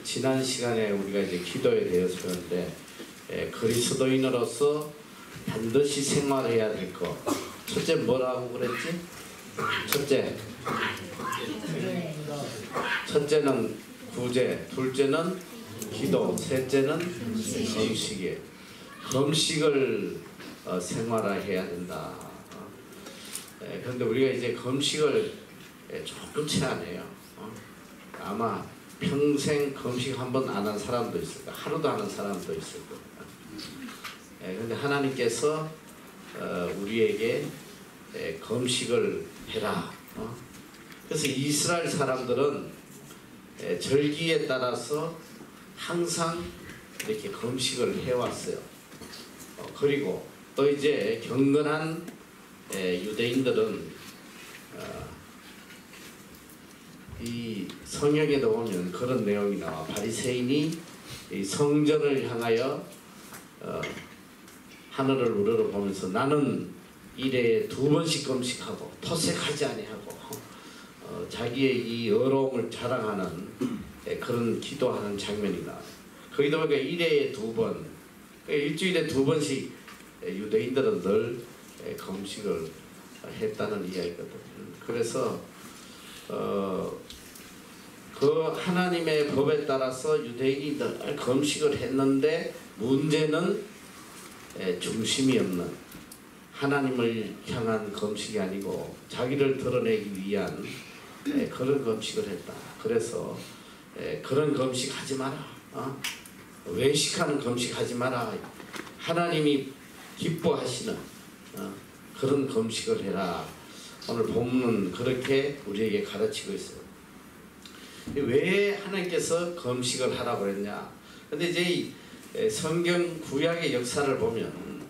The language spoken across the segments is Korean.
지난 시간에 우리가 이제 기도에 대해서 배웠는데 그리스도인으로서 반드시 생활해야 될 것. 첫째 뭐라고 그랬지? 첫째는 구제, 둘째는 기도, 셋째는 금식이에요. 금식을 생활해야 된다. 그런데 우리가 이제 금식을 조금 제한해요. 아마 평생 금식 한 번 안 한 사람도 있을 거야. 하루도 안 한 사람도 있을 거야. 그런데 하나님께서 우리에게 금식을 해라. 그래서 이스라엘 사람들은 절기에 따라서 항상 이렇게 금식을 해왔어요. 그리고 또 이제 경건한 유대인들은 이 성경에도 보면 그런 내용이 나와. 바리새인이 이 성전을 향하여 하늘을 우러러보면서 나는 일에 2번씩 금식하고 토색하지 아니하고 자기의 이 어려움을 자랑하는 그런 기도하는 장면이 나와요. 거기도 보니까 일에 2번, 일주일에 2번씩 유대인들은 늘 금식을 했다는 이야기거든요. 그래서 그 하나님의 법에 따라서 유대인이 늘 금식을 했는데 문제는 중심이 없는 하나님을 향한 금식이 아니고 자기를 드러내기 위한 그런 금식을 했다. 그래서 그런 금식 하지 마라. 외식하는 금식 하지 마라. 하나님이 기뻐하시는 그런 금식을 해라. 오늘 본문은 그렇게 우리에게 가르치고 있어요. 왜 하나님께서 금식을 하라고 그랬냐? 근데 이제 성경 구약의 역사를 보면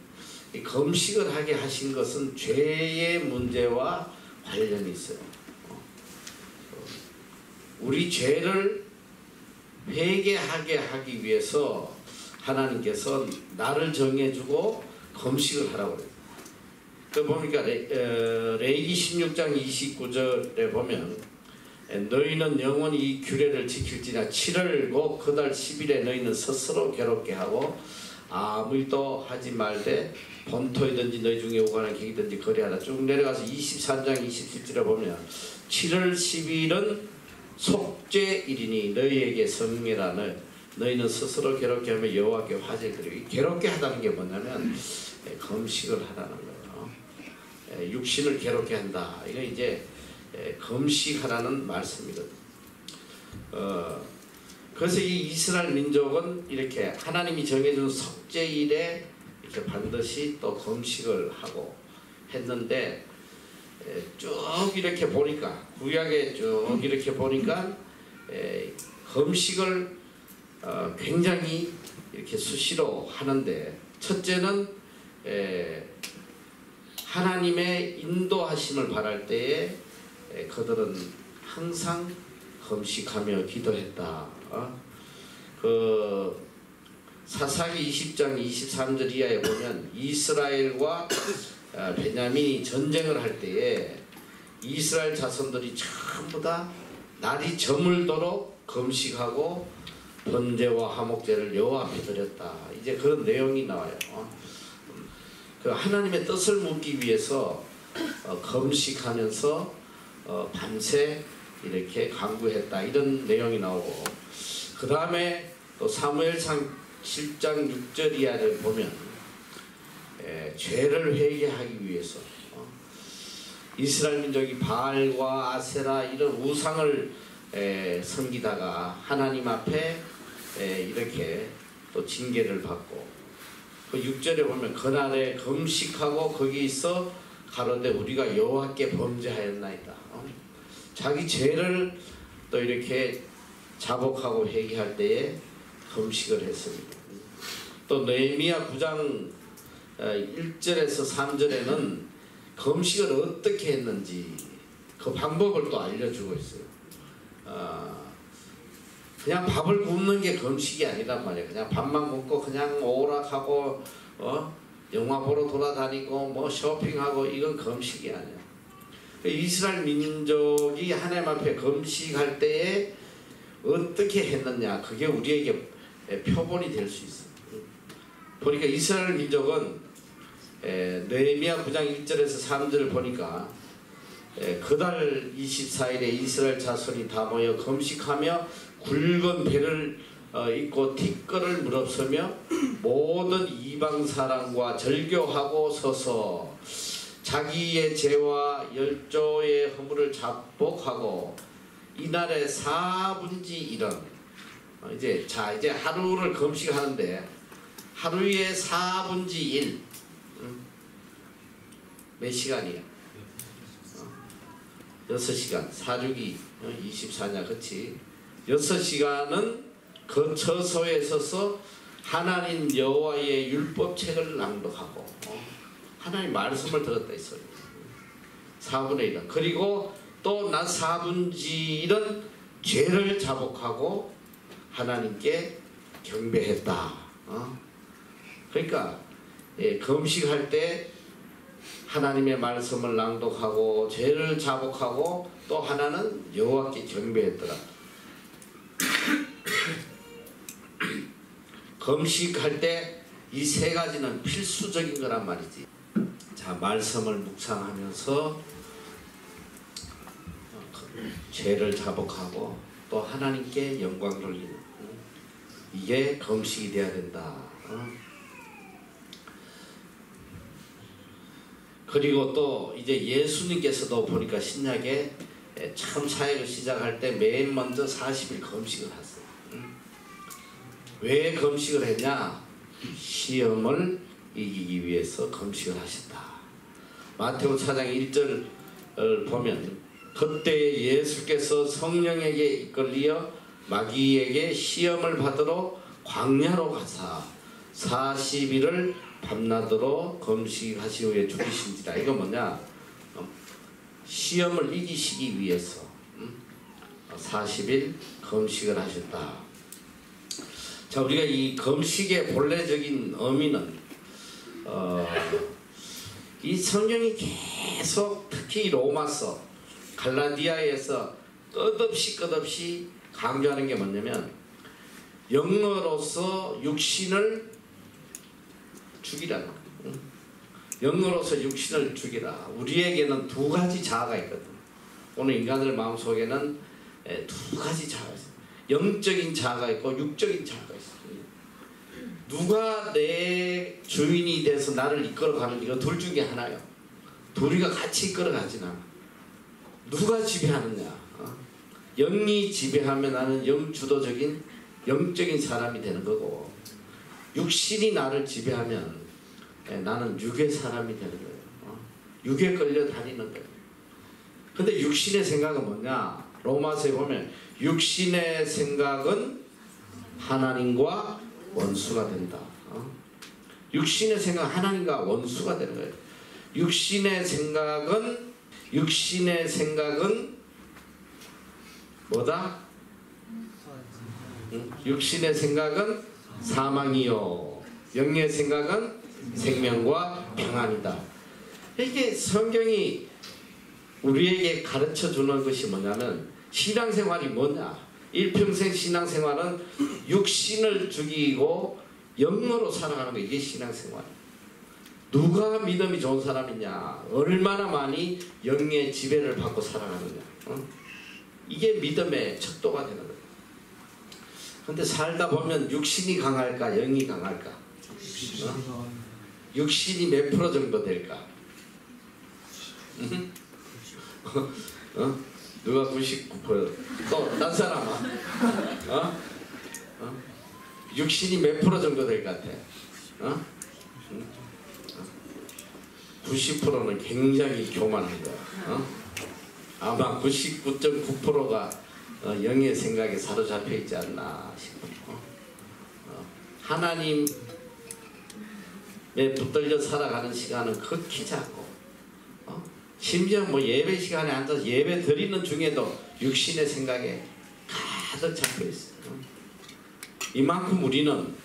이 금식을 하게 하신 것은 죄의 문제와 관련이 있어요. 우리 죄를 회개하게 하기 위해서 하나님께서 날을 정해주고 금식을 하라고 그래요. 그 보니까 레위기 16장 29절에 보면 너희는 영원히 이 규례를 지킬지나 7월 곧 그달 10일에 너희는 스스로 괴롭게 하고 아무 일도 하지 말되 본토이든지 너희 중에 오가는 객이든지 거래하라. 쭉 내려가서 23장 27절에 보면 7월 10일은 속죄일이니 너희에게 성례라. 너희는 스스로 괴롭게 하며 여호와께 화제를 드리고, 괴롭게 하다는 게 뭐냐면 금식을 하라는 거예요. 육신을 괴롭게 한다. 이거 이제 금식하라는 말씀이거든요. 그래서 이 이스라엘 민족은 이렇게 하나님이 정해준 속죄일에 이렇게 반드시 또 금식을 하고 했는데 쭉 이렇게 보니까 구약에 쭉 이렇게 보니까 금식을 굉장히 이렇게 수시로 하는데, 첫째는 하나님의 인도하심을 바랄 때에 그들은 항상 금식하며 기도했다. 그 사사기 20장 23절 이하에 보면 이스라엘과 베냐민이 전쟁을 할 때에 이스라엘 자손들이 전부 다 날이 저물도록 금식하고 번제와 화목제를 여호와 앞에 드렸다. 이제 그런 내용이 나와요. 그 하나님의 뜻을 묻기 위해서 금식하면서 밤새 이렇게 간구했다. 이런 내용이 나오고, 그 다음에 또 사무엘상 7장 6절 이하를 보면 죄를 회개하기 위해서 이스라엘 민족이 바알과 아세라 이런 우상을 섬기다가 하나님 앞에 이렇게 또 징계를 받고, 그 6절에 보면 그날에 금식하고 거기 있어 가로되 우리가 여호와께 범죄하였나이다. 자기 죄를 또 이렇게 자복하고 회개할 때에 금식을 했습니다. 또 느헤미야 9장 1절에서 3절에는 금식을 어떻게 했는지 그 방법을 또 알려주고 있어요. 그냥 밥을 굶는 게 금식이 아니란 말이에요. 그냥 밥만 굶고 그냥 오락하고 영화 보러 돌아다니고 뭐 쇼핑하고 이건 금식이 아니에요. 이스라엘 민족이 하나님 앞에 금식할 때에 어떻게 했느냐, 그게 우리에게 표본이 될 수 있어요. 보니까 이스라엘 민족은 느헤미야 9장 1절에서 3절을 보니까 그달 24일에 이스라엘 자손이 다 모여 금식하며 굵은 배를 입고 티끌을 무릅쓰며 모든 이방 사람과 절교하고 서서 자기의 죄와 열조의 허물을 자복하고 이날의 4분지 1은 이제 하루를 금식하는데 하루의 4분지 1 몇 시간이야? 6시간 4주기 24냐 그치? 6시간은 그 처소에 서서 하나님 여호와의 율법책을 낭독하고 하나님 말씀을 들었다 이 소리. 4분의 1은 그리고 또 낮 4분지 1은 죄를 자복하고 하나님께 경배했다. 그러니까 금식할 때 하나님의 말씀을 낭독하고 죄를 자복하고 또 하나는 여호와께 경배했더라. 금식할 때 이 세 가지는 필수적인 거란 말이지. 자, 말씀을 묵상하면서 죄를 자복하고 또 하나님께 영광 돌리는 이게 금식이 돼야 된다. 그리고 또 이제 예수님께서도 보니까 신약에 참 사역을 시작할 때 맨 먼저 40일 금식을 하세요. 왜 금식을 했냐? 시험을 이기기 위해서 금식을 하셨다. 마태오 4장 1절을 보면 그때 예수께서 성령에게 이끌리어 마귀에게 시험을 받으러 광야로 가사 40일을 밤낮으로 금식하시 후에 죽이신지라. 이거 뭐냐? 시험을 이기시기 위해서 40일 금식을 하셨다. 자, 우리가 이 금식의 본래적인 의미는 이 성경이 계속 특히 로마서 갈라디아에서 끝없이 강조하는 게 뭐냐면 영으로서 육신을 죽이라는 거예요. 영으로서 육신을 죽이라. 우리에게는 두 가지 자아가 있거든. 오늘 인간들 마음속에는 두 가지 자아가 있어요. 영적인 자아가 있고 육적인 자아가 있어요. 누가 내 주인이 돼서 나를 이끌어가는 이거 둘 중에 하나요. 둘이가 같이 이끌어가진 않아. 누가 지배하느냐. 영이 지배하면 나는 영주도적인 영적인 사람이 되는 거고, 육신이 나를 지배하면 나는 육의 사람이 되는 거예요. 육에 끌려 다니는 거예요. 근데 육신의 생각은 뭐냐? 로마서에 보면 육신의 생각은 하나님과 원수가 된다. 육신의 생각은 하나님과 원수가 되는 거예요. 육신의 생각은 뭐다? 육신의 생각은 사망이요 영의 생각은 생명과 평안이다. 이게 성경이 우리에게 가르쳐주는 것이 뭐냐면 신앙생활이 뭐냐? 일평생 신앙생활은 육신을 죽이고 영으로 살아가는 거. 이게 신앙생활. 누가 믿음이 좋은 사람이냐? 얼마나 많이 영의 지배를 받고 살아가느냐? 이게 믿음의 척도가 되는 거예요. 근데 살다 보면 육신이 강할까? 영이 강할까? 육신이 몇 프로 정도 될까? 누가 99%? 또 딴 사람아? 육신이 몇 프로 정도 될 것 같아? 90%는 굉장히 교만한 거야. 아마 99.9%가 영의 생각에 사로잡혀 있지 않나 싶어. 하나님에 붙들려 살아가는 시간은 극히 작고, 심지어 뭐 예배 시간에 앉아서 예배 드리는 중에도 육신의 생각에 가득 잡혀 있어요. 이만큼 우리는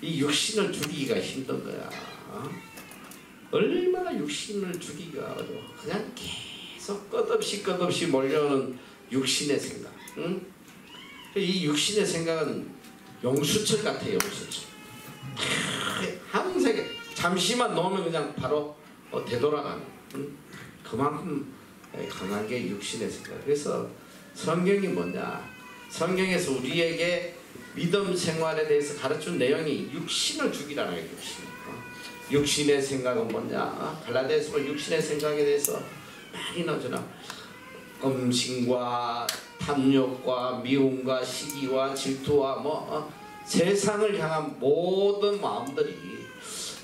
이 육신을 죽이기가 힘든 거야. 얼마나 육신을 죽이기가 어려워. 그냥 계속 끝없이 몰려오는 육신의 생각. 이 육신의 생각은 용수철 같아요. 용수철. 항상 잠시만 놓으면 그냥 바로 되돌아가는 그만큼 강하게 육신의 생각. 그래서 성경이 뭐냐? 성경에서 우리에게 믿음 생활에 대해서 가르친 내용이 육신을 죽이라는 거예요. 육신의 생각은 뭐냐? 갈라디아서 육신의 생각에 대해서 많이 나오잖아. 음식과 탐욕과 미움과 시기와 질투와 세상을 향한 모든 마음들이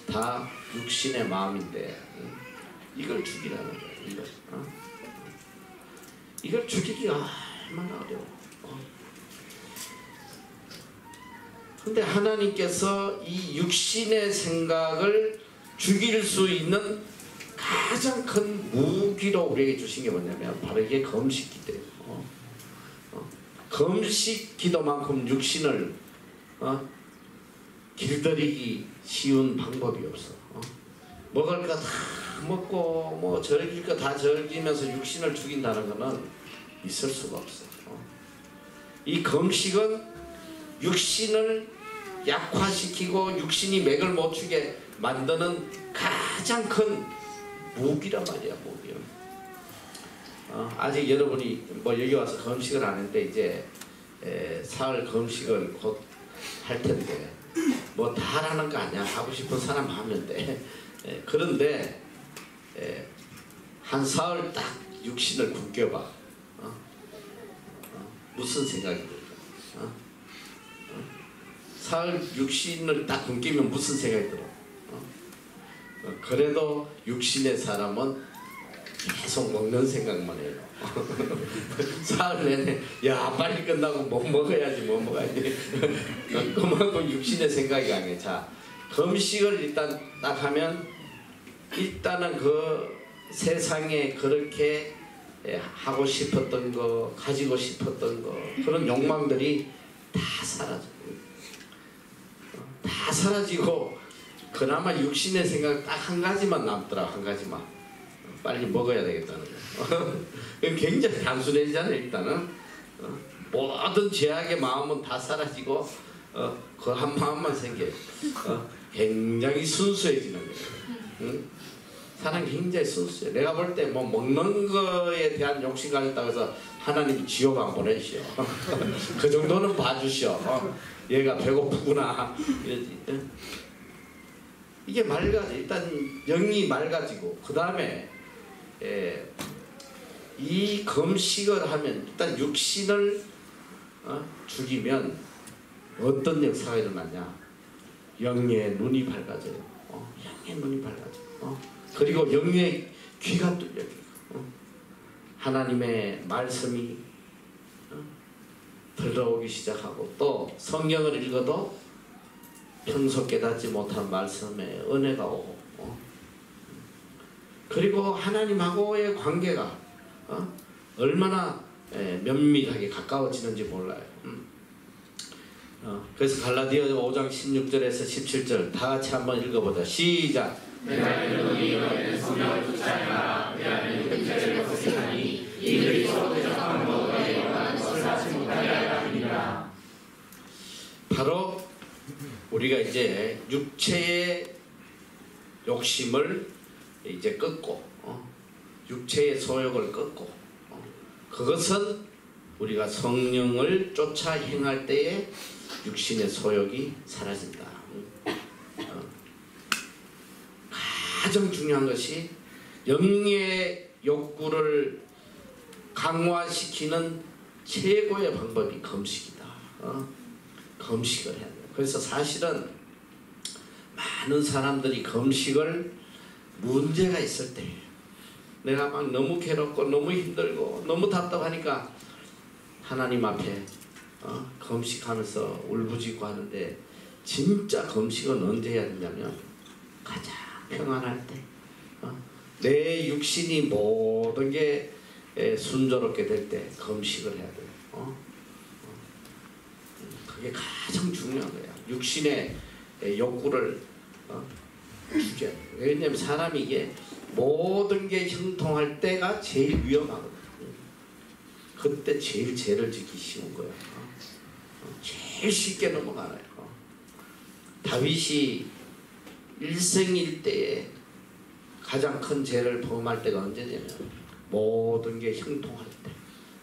다 육신의 마음인데 이걸 죽이라는 거예요. 이걸 죽이기가 얼마나 어려워. 근데 하나님께서 이 육신의 생각을 죽일 수 있는 가장 큰 무기로 우리에게 주신 게 뭐냐면 바로 이게 금식기도예요. 금식기도만큼 육신을 길들이기 쉬운 방법이 없어. 먹을 거 다 먹고 즐길 거 다 즐기면서 육신을 죽인다는 것은 있을 수가 없어. 이 금식은 육신을 약화시키고 육신이 맥을 못 추게 만드는 가장 큰 무기란 말이야. 무기. 아직 여러분이 여기 와서 금식을 안 했는데 이제 사흘 금식을 곧 할 텐데 다 하라는 거 아니야. 하고 싶은 사람 하면 돼. 그런데 한 사흘 딱 육신을 굶겨봐. 무슨 생각이 들까? 사흘 육신을 딱 굶기면 무슨 생각이 들어? 그래도 육신의 사람은 계속 먹는 생각만 해요. 사흘 내내 야 빨리 끝나고 뭐 먹어야지. 그만큼 육신의 생각이 강해. 자, 금식을 일단 딱 하면 일단은 그 세상에 그렇게 하고 싶었던 거, 가지고 싶었던 거, 그런 욕망들이 다 사라지고 그나마 육신의 생각 딱 한 가지만 남더라. 한 가지만. 빨리 먹어야 되겠다는 거. 굉장히 단순해지잖아요. 일단은 모든 죄악의 마음은 다 사라지고 그 한 마음만 생겨요. 굉장히 순수해지는 거예요. 사람이 굉장히 순수해요. 내가 볼 때 먹는 거에 대한 욕심 가졌다고 해서 하나님이 지옥 안 보내시오. 그 정도는 봐주시오. 얘가 배고프구나. 이게 일단 영이 맑아지고 그 다음에 이 금식을 하면 일단 육신을 죽이면 어떤 역사가 일어나냐? 영의 눈이 밝아져요. 영의 눈이 밝아져. 그리고 영의 귀가 뚫려요. 하나님의 말씀이 들어오기 시작하고 또 성경을 읽어도 평소 깨닫지 못한 말씀에 은혜가 오고 그리고 하나님하고의 관계가 얼마나 면밀하게 가까워지는지 몰라요. 그래서 갈라디아 5장 16절에서 17절 다 같이 한번 읽어보자. 시작. 내가 이르노니 너희는 성령을 쫓아내라. 내 안에 육체를 벗으나니 이들이 서로 대적하는 것과 영원한 것을 하지 못하게 하라 함이니라. 바로 우리가 이제 육체의 욕심을 이제 끊고 육체의 소욕을 끊고 그것은 우리가 성령을 쫓아 행할 때에 육신의 소욕이 사라진다. 가장 중요한 것이 영의 욕구를 강화시키는 최고의 방법이 금식이다. 금식을 해야 돼요. 그래서 사실은 많은 사람들이 금식을 문제가 있을 때 내가 막 너무 괴롭고 너무 힘들고 너무 답답하니까 하나님 앞에 금식하면서 울부짖고 하는데 진짜 금식은 언제 해야 되냐면 가장 평안할 때 내 육신이 모든 게 순조롭게 될 때 금식을 해야 돼요. 그게 가장 중요한 거야. 육신의 욕구를 죽여야 돼요. 왜냐하면 사람이 이게 모든 게 형통할 때가 제일 위험하거든. 그때 제일 죄를 짓기 쉬운 거야. 제일 쉽게 넘어가나요? 다윗이 일생일대에 가장 큰 죄를 범할 때가 언제냐면 모든 게 형통할 때,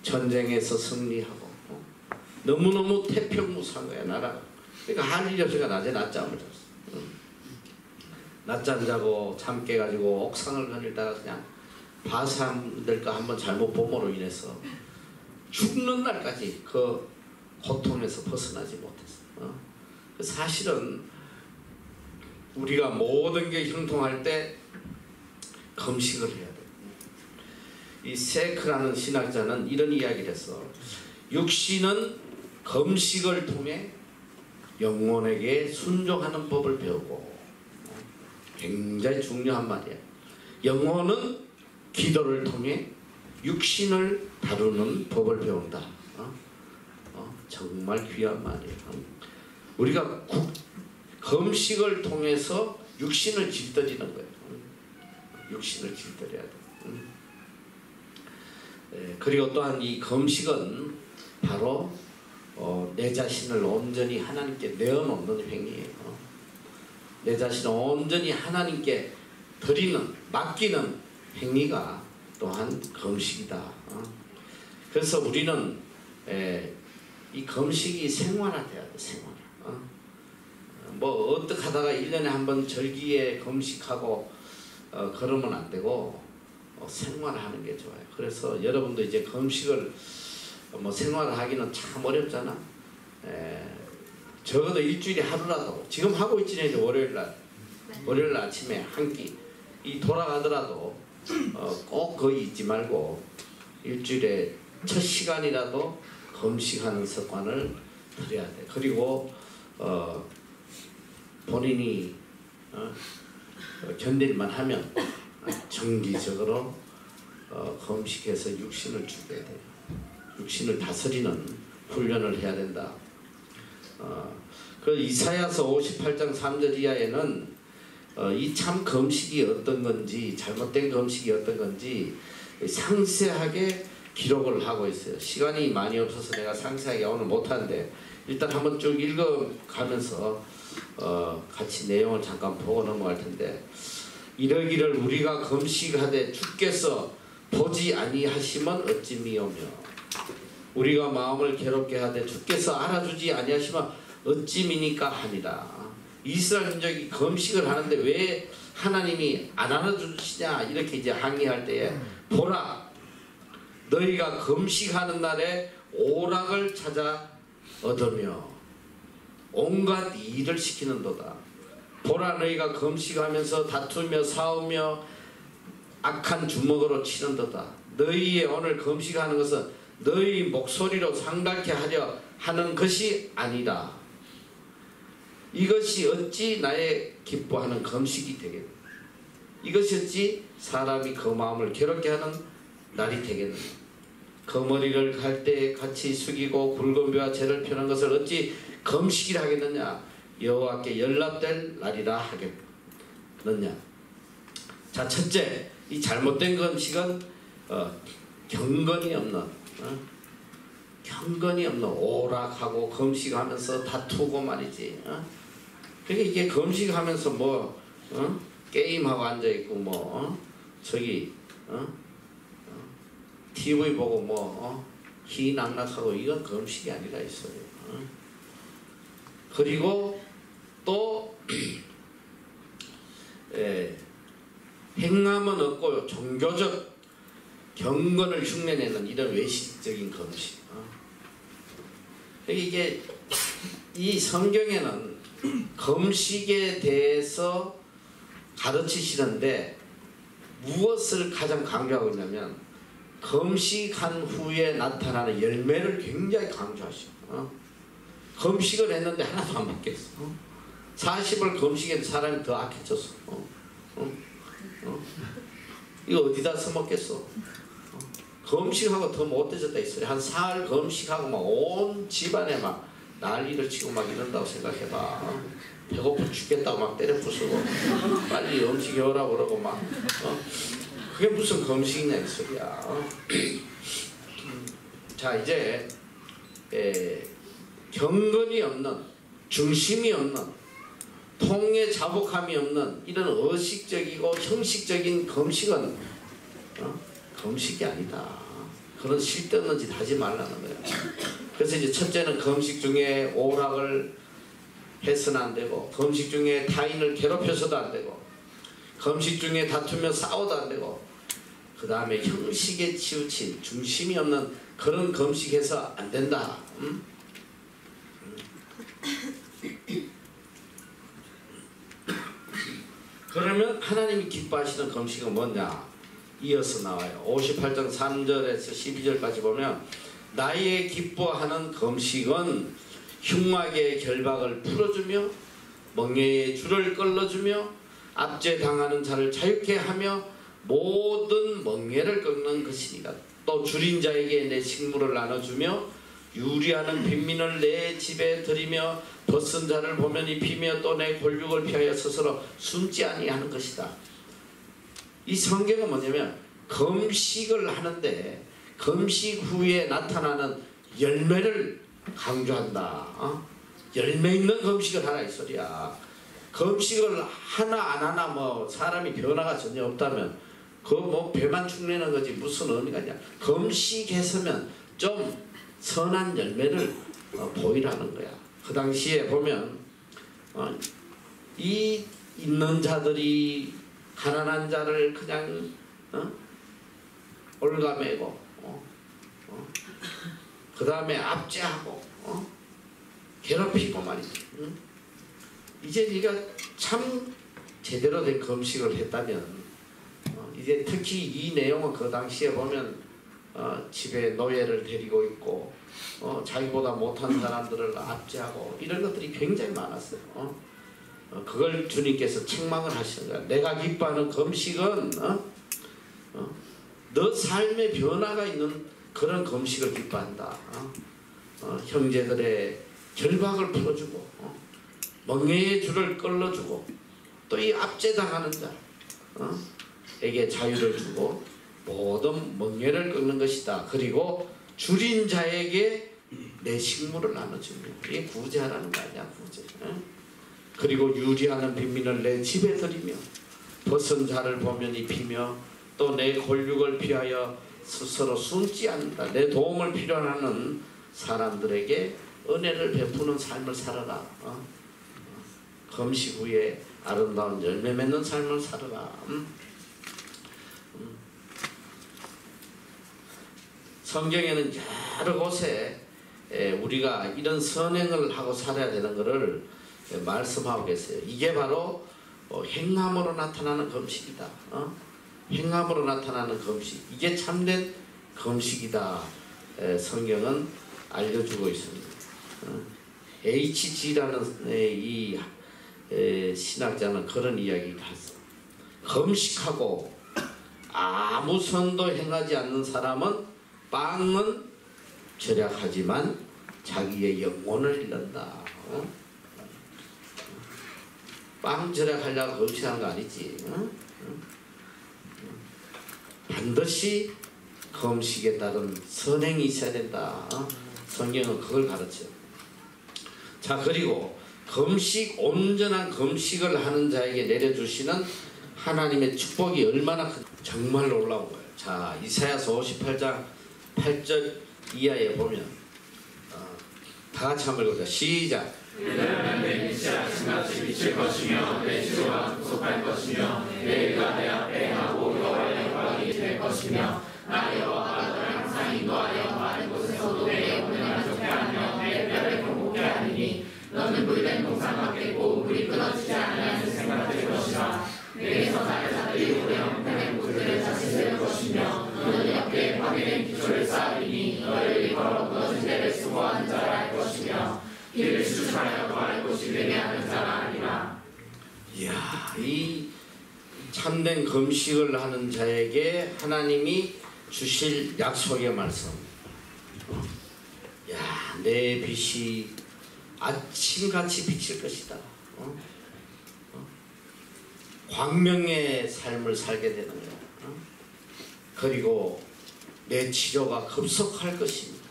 전쟁에서 승리하고 너무너무 태평무사한 거야 나라가. 그러니까 할 일이 없으니까 낮에 낮잠을 잤어. 낮잠 자고 잠 깨가지고 옥상을 거닐다가 그냥 바사람들과 한번 잘못 범으로 인해서 죽는 날까지 그 고통에서 벗어나지 못했어. 사실은 우리가 모든 게 형통할 때 금식을 해야 돼. 이 세크라는 신학자는 이런 이야기를 했어. 육신은 금식을 통해 영혼에게 순종하는 법을 배우고, 굉장히 중요한 말이야. 영혼은 기도를 통해 육신을 다루는 법을 배운다. 정말 귀한 말이에요. 우리가 금식을 통해서 육신을 길들이는 거예요. 육신을 길들여야 돼. 그리고 또한 이 금식은 바로 내 자신을 온전히 하나님께 내어놓는 행위예요. 내 자신을 온전히 하나님께 드리는, 맡기는 행위가 또한 금식이다. 그래서 우리는 이 금식이 생활화돼야 돼. 생활화. 뭐 어떻게 하다가 1년에 한 번 절기에 금식하고 그러면 안 되고 생활하는 게 좋아요. 그래서 여러분도 이제 금식을 뭐 생활하기는 참 어렵잖아. 적어도 일주일에 하루라도, 지금 하고 있지, 월요일날 아침에 한 끼 이 돌아가더라도 꼭 거기 있지 말고 일주일에 첫 시간이라도 금식하는 습관을 들여야 돼. 그리고 본인이 견딜만 하면 정기적으로 금식해서 육신을 죽여야 돼요. 육신을 다스리는 훈련을 해야 된다. 그 이사야서 58장 3절 이하에는 이 참 금식이 어떤 건지, 잘못된 금식이 어떤 건지 상세하게 기록을 하고 있어요. 시간이 많이 없어서 내가 상세하게 오늘 못하는데 일단 한번 쭉 읽어가면서 같이 내용을 잠깐 보고 넘어갈 텐데, 이러기를 우리가 금식하되 주께서 보지 아니하시면 어찌 미오며, 우리가 마음을 괴롭게 하되 주께서 알아주지 아니하시면 어찌 미니까 하니라. 이스라엘 민족이 금식을 하는데 왜 하나님이 안 알아주시냐 이렇게 이제 항의할 때에, 보라 너희가 금식하는 날에 오락을 찾아 얻으며 온갖 일을 시키는도다. 보라 너희가 금식하면서 다투며 싸우며 악한 주먹으로 치는도다. 너희의 오늘 금식하는 것은 너희 목소리로 상달케 하려 하는 것이 아니라 이것이 어찌 나의 기뻐하는 금식이 되겠느냐. 이것이 어찌 사람이 그 마음을 괴롭게 하는 날이 되겠느냐. 그 머리를 갈 때 같이 숙이고 굵은 뼈와 죄를 펴는 것을 어찌 금식이라 하겠느냐. 여호와께 연락될 날이라 하겠느냐. 자, 첫째, 이 잘못된 금식은 경건이 없는 오락하고 금식하면서 다투고 말이지. 그러니까 이게 금식하면서 뭐 게임하고 앉아있고 뭐 저기 TV 보고 뭐 희낙낙하고, 이건 금식이 아니라 이 소리예요. 그리고 또 행함은 없고 종교적 경건을 흉내내는 이런 외식적인 금식. 이게 이 성경에는 금식에 대해서 가르치시는데 무엇을 가장 강조하고 있냐면 금식한 후에 나타나는 열매를 굉장히 강조하셔. 금식을 했는데 하나도 안 먹겠어. 40을 금식했는데 사람이 더 악해졌어. 이거 어디다 써먹겠어? 금식하고 더 못해졌다 있어요. 한 사흘 금식하고 막 온 집안에 막 난리를 치고 막 이런다고 생각해봐. 배고파 죽겠다고 막 때려 부수고 빨리 음식이 오라고 그러고 막 그게 무슨 금식이냐 이 소리야. 자, 이제 경건이 없는, 중심이 없는, 통에 자복함이 없는 이런 의식적이고 형식적인 금식은 금식이 아니다. 그런 쓸데없는 짓 하지 말라는 거예요. 그래서 이제 첫째는 금식 중에 오락을 해서는 안 되고, 금식 중에 타인을 괴롭혀서도 안 되고, 금식 중에 다투며 싸워도 안 되고, 그 다음에 형식에 치우친 중심이 없는 그런 금식해서 안 된다. 그러면 하나님이 기뻐하시는 금식은 뭐냐? 이어서 나와요. 58장 3절에서 12절까지 보면, 나의 기뻐하는 금식은 흉악의 결박을 풀어주며 멍에의 줄을 끌어주며 압제당하는 자를 자유케 하며 모든 멍에를 꺾는 것이니라. 또 줄인 자에게 내 식물을 나눠주며 유리하는 빈민을 내 집에 들이며 벗은 자를 보면 입히며 또 내 골육을 피하여 스스로 숨지 아니하는 것이다. 이 성경은 뭐냐면 금식을 하는데 금식 후에 나타나는 열매를 강조한다. 열매 있는 금식을 하라 이 소리야. 금식을 하나 안 하나 뭐 사람이 변화가 전혀 없다면 그 뭐 배만 축내는 거지 무슨 의미가 있냐. 금식했으면 좀 선한 열매를 보이라는 거야. 그 당시에 보면 이 있는 자들이 가난한 자를 그냥 올가매고 그 다음에 압제하고 괴롭히고 말이지. 이제 네가 참 제대로 된 금식을 했다면 이제 특히 이 내용은 그 당시에 보면 집에 노예를 데리고 있고 자기보다 못한 사람들을 압제하고 이런 것들이 굉장히 많았어요. 그걸 주님께서 책망을 하시는 거야. 내가 기뻐하는 금식은 너 삶의 변화가 있는 그런 금식을 기뻐한다. 형제들의 결박을 풀어주고 멍에의 줄을 끌어주고 또 이 압제당하는 자에게 자유를 주고 모든 멍에를 꺾는 것이다. 그리고 줄인 자에게 내 식물을 나눠주며 이게 구제하라는 거 아니야. 구제. 그리고 유리하는 빈민을 내 집에 들이며 벗은 자를 보면 입히며 또 내 골육을 피하여 스스로 숨지 않는다. 내 도움을 필요하는 사람들에게 은혜를 베푸는 삶을 살아라. 금식 후에 아름다운 열매 맺는 삶을 살아라. 성경에는 여러 곳에 우리가 이런 선행을 하고 살아야 되는 것을 말씀하고 계세요. 이게 바로 행함으로 나타나는 금식이다. 행함으로 나타나는 금식. 이게 참된 금식이다. 성경은 알려주고 있습니다. HG라는 이 신학자는 그런 이야기를 했어요. 금식하고 아무 선도 행하지 않는 사람은 빵은 절약하지만 자기의 영혼을 잃는다. 빵 절약하려고 금식하는 거 아니지. 반드시 금식에 따른 선행이 있어야 된다. 성경은 그걸 가르쳐요. 자, 그리고 온전한 금식을 하는 자에게 내려주시는 하나님의 축복이 얼마나 정말 놀라운 거예요. 자, 이사야서 58장 8절 이하에 보면 다 같이 한번 읽어보자. 시작. 왜냐하면 내 빛이 아침같이 비칠 것이며 내 지도가 속할 것이며 내 의가 내 앞에 하고 여호와의 영광이 될 것이며 나 여호와가 너를 항상 인도하여 많은 곳에서도 내 영혼을 만족해 하며 내 뼈를 공복해 하리니 너는 물된 동상 같겠고 물이 끊어지지 않는 생각 될 것이라. 내게서 나의 자들이 우리 형편의 물들을 다시 세울 것이며 너는 옆에 파괴된 기초를 쌓으리니 너를 일컬어 무너진 데를 수고하는 자라 할 것이며 길을 수축하여 거할 곳이 되게 하는 자가 아니라. 이야, 이 참된 금식을 하는 자에게 하나님이 주실 약속의 말씀. 야, 내 빛이 아침같이 비칠 것이다. 광명의 삶을 살게 되는 거야. 그리고 내 치료가 급속할 것입니다.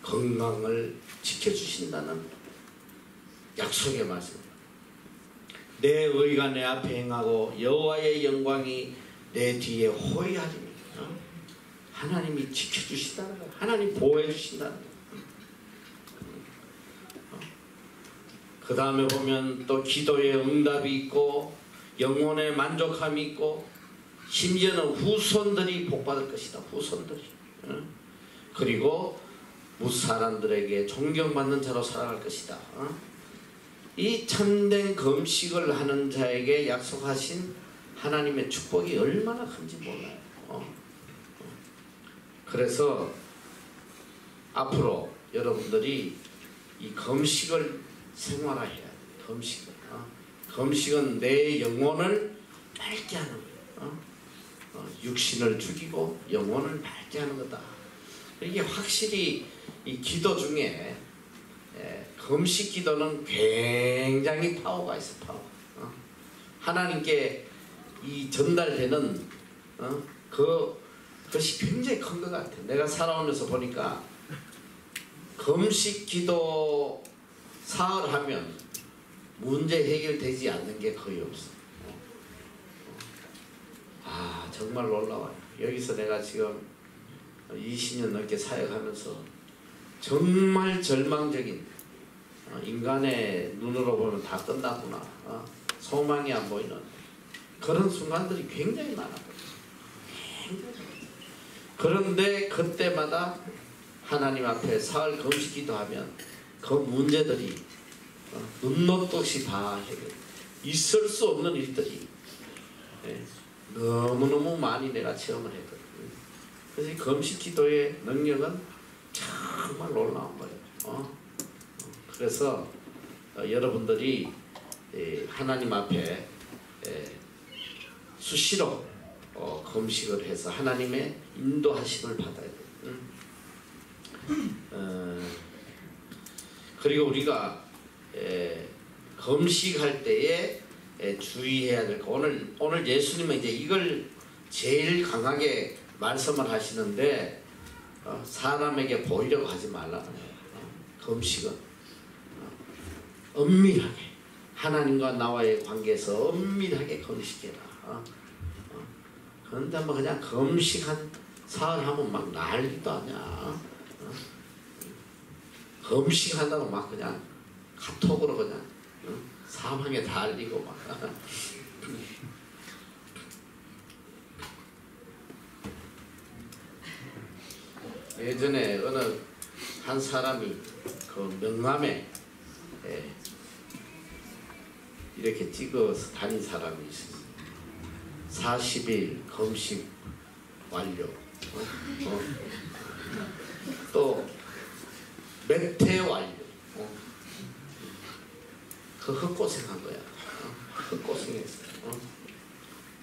건강을 지켜주신다는 약속의 말씀. 내 의가 내 앞에 행하고 여호와의 영광이 내 뒤에 호위하리니. 하나님이 지켜주신다는 거예요. 하나님 보호해 주신다는 거예요. 그 다음에 보면 또 기도의 응답이 있고 영혼의 만족함이 있고 심지어는 후손들이 복받을 것이다. 후손들이. 그리고 무사람들에게 존경받는 자로 살아갈 것이다. 이 참된 금식을 하는 자에게 약속하신 하나님의 축복이 얼마나 큰지 몰라요. 그래서 앞으로 여러분들이 이 금식을 생활해야 돼. 금식을. 금식은 내 영혼을 맑게 하는 거예요. 육신을 죽이고 영혼을 맑게 하는 거다. 이게 확실히 이 기도 중에 금식 기도는 굉장히 파워가 있어. 파워. 하나님께 이 전달되는 그것이 굉장히 큰 것 같아. 내가 살아오면서 보니까 금식 기도 사흘 하면 문제 해결되지 않는 게 거의 없어. 정말 놀라워요. 여기서 내가 지금 20년 넘게 사역하면서 정말 절망적인, 인간의 눈으로 보면 다 끝났구나, 소망이 안 보이는 그런 순간들이 굉장히 많았거든요. 그런데 그때마다 하나님 앞에 사흘 금식 기도하면 그 문제들이 눈높듯이 다 해결. 있을 수 없는 일들이 너무너무 많이 내가 체험을 했거든요. 그래서 이 금식 기도의 능력은 정말 놀라운 거예요. 그래서 여러분들이 하나님 앞에 수시로 금식을 해서 하나님의 인도하심을 받아야 돼요. 그리고 우리가 금식할 때에 주의해야 될 거. 오늘 예수님은 이제 이걸 제일 강하게 말씀을 하시는데 사람에게 보이려고 하지 말라는 거예요. 금식은 은밀하게 하나님과 나와의 관계에서 은밀하게 금식해라. 그런데 뭐 그냥 금식 한 사흘 하면 막 난리도 아니야. 금식한다고 막 그냥 카톡으로 그냥 사방에 다 알리고 막. 예전에 어느 한 사람이 그 명함에 이렇게 찍어서 다닌 사람이 있어요. 40일 금식 완료. 또 몇 회 완료. 그 헛고생한 거야. 헛고생했어.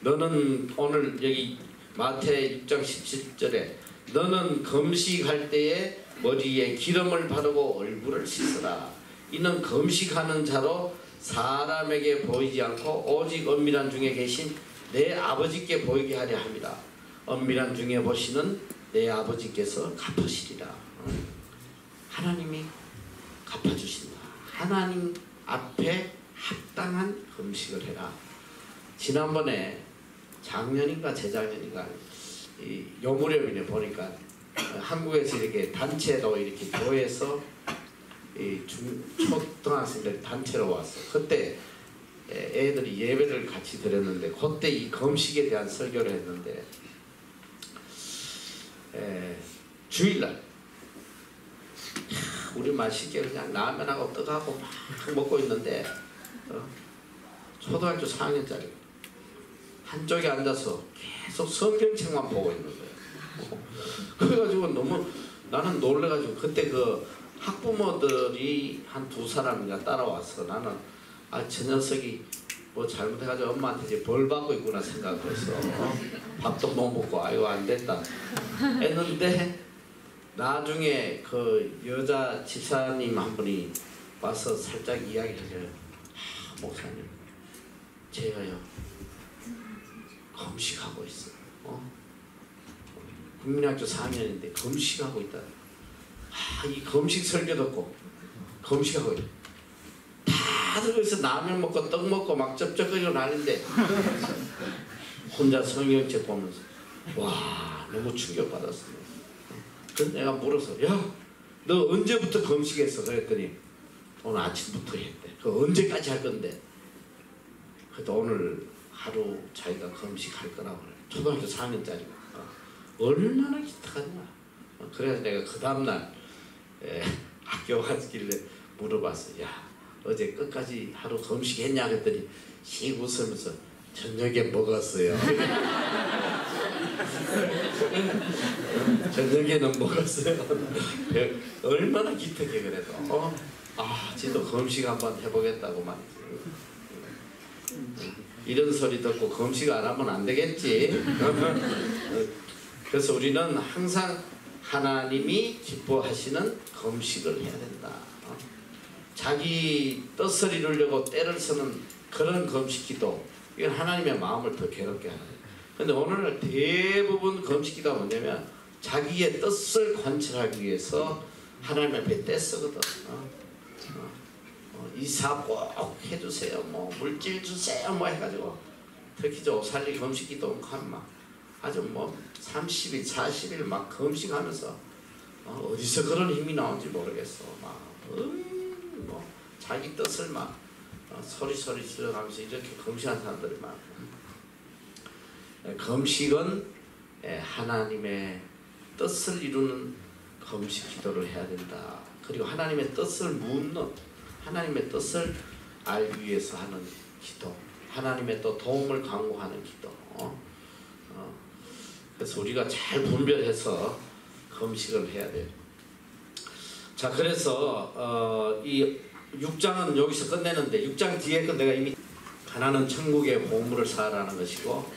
너는 오늘 여기 마태 6장 17절에 너는 금식할 때에 머리에 기름을 바르고 얼굴을 씻으라. 이는 금식하는 자로 사람에게 보이지 않고 오직 은밀한 중에 계신 내 아버지께 보이게 하려 합니다. 은밀한 중에 보시는 내 아버지께서 갚으시리라. 하나님이 갚아주신다. 하나님 앞에 합당한 금식을 해라. 지난번에 작년인가 재작년인가 요 무렵이네 보니까 한국에서 이렇게 단체로 이렇게 교회에서 초등학생들 단체로 왔어. 그때 애들이 예배를 같이 드렸는데 그때 이 금식에 대한 설교를 했는데 주일날 우리 맛있게 그냥 라면하고 떡하고 막 먹고 있는데 초등학교 4학년짜리 한쪽에 앉아서 계속 성경책만 보고 있는 거예요. 그래가지고 너무 나는 놀래가지고 그때 그 학부모들이 한 2사람인가 따라와서 나는 저 녀석이 뭐 잘못해가지고 엄마한테 이제 벌 받고 있구나 생각해서 밥도 못 먹고 아이고 안 됐다 했는데 나중에 그 여자 집사님 한 분이 와서 살짝 이야기를 해요. 목사님 제가요 금식하고 있어요. 국민학교 4학년인데 금식하고 있다. 이 금식 설교 듣고 금식하고 다들 거기서 라면 먹고 떡 먹고 막 쩝쩝거리고 난리인데 혼자 성경책 보면서 와 너무 충격받았습니다. 그래서 내가 물어서 야 너 언제부터 금식했어? 그랬더니 오늘 아침부터 했대. 그 언제까지 할 건데? 그래도 오늘 하루 자기가 금식할 거라고 그래. 초등학교 4학년짜리가 얼마나 기특하냐. 그래서 내가 그 다음날 학교 갔길래 물어봤어. 야 어제 끝까지 하루 금식했냐 그랬더니 씩 웃으면서 저녁에 먹었어요. 저녁에는 먹었어요. 얼마나 기특해 그래도. 지도 금식 한번 해보겠다고 말이지. 이런 소리 듣고 금식 안 하면 안 되겠지. 그래서 우리는 항상 하나님이 기뻐하시는 금식을 해야 된다. 자기 뜻을 이루려고 때를 쓰는 그런 금식기도 이건 하나님의 마음을 더 괴롭게 하는 거예요. 근데 오늘날 대부분 금식기도가 뭐냐면 자기의 뜻을 관철하기 위해서 하나님 앞에 떼쓰거든. 이 사업 꼭 해주세요. 뭐 물질 주세요. 뭐 해가지고 특히 저 오살리 금식기도 하면 막 아주 뭐 30일 40일 막 금식하면서 어디서 그런 힘이 나온지 모르겠어. 막 뭐 자기 뜻을 막 소리소리 질러가면서 이렇게 금식하는 사람들이 많고. 금식은 하나님의 뜻을 이루는 금식 기도를 해야 된다. 그리고 하나님의 뜻을 묻는, 하나님의 뜻을 알기 위해서 하는 기도, 하나님의 또 도움을 간구하는 기도. 그래서 우리가 잘 분별해서 금식을 해야 돼요. 자, 그래서 이 6장은 여기서 끝내는데 6장 뒤에 건 내가 이미 가난은 천국의 보물을 사라는 것이고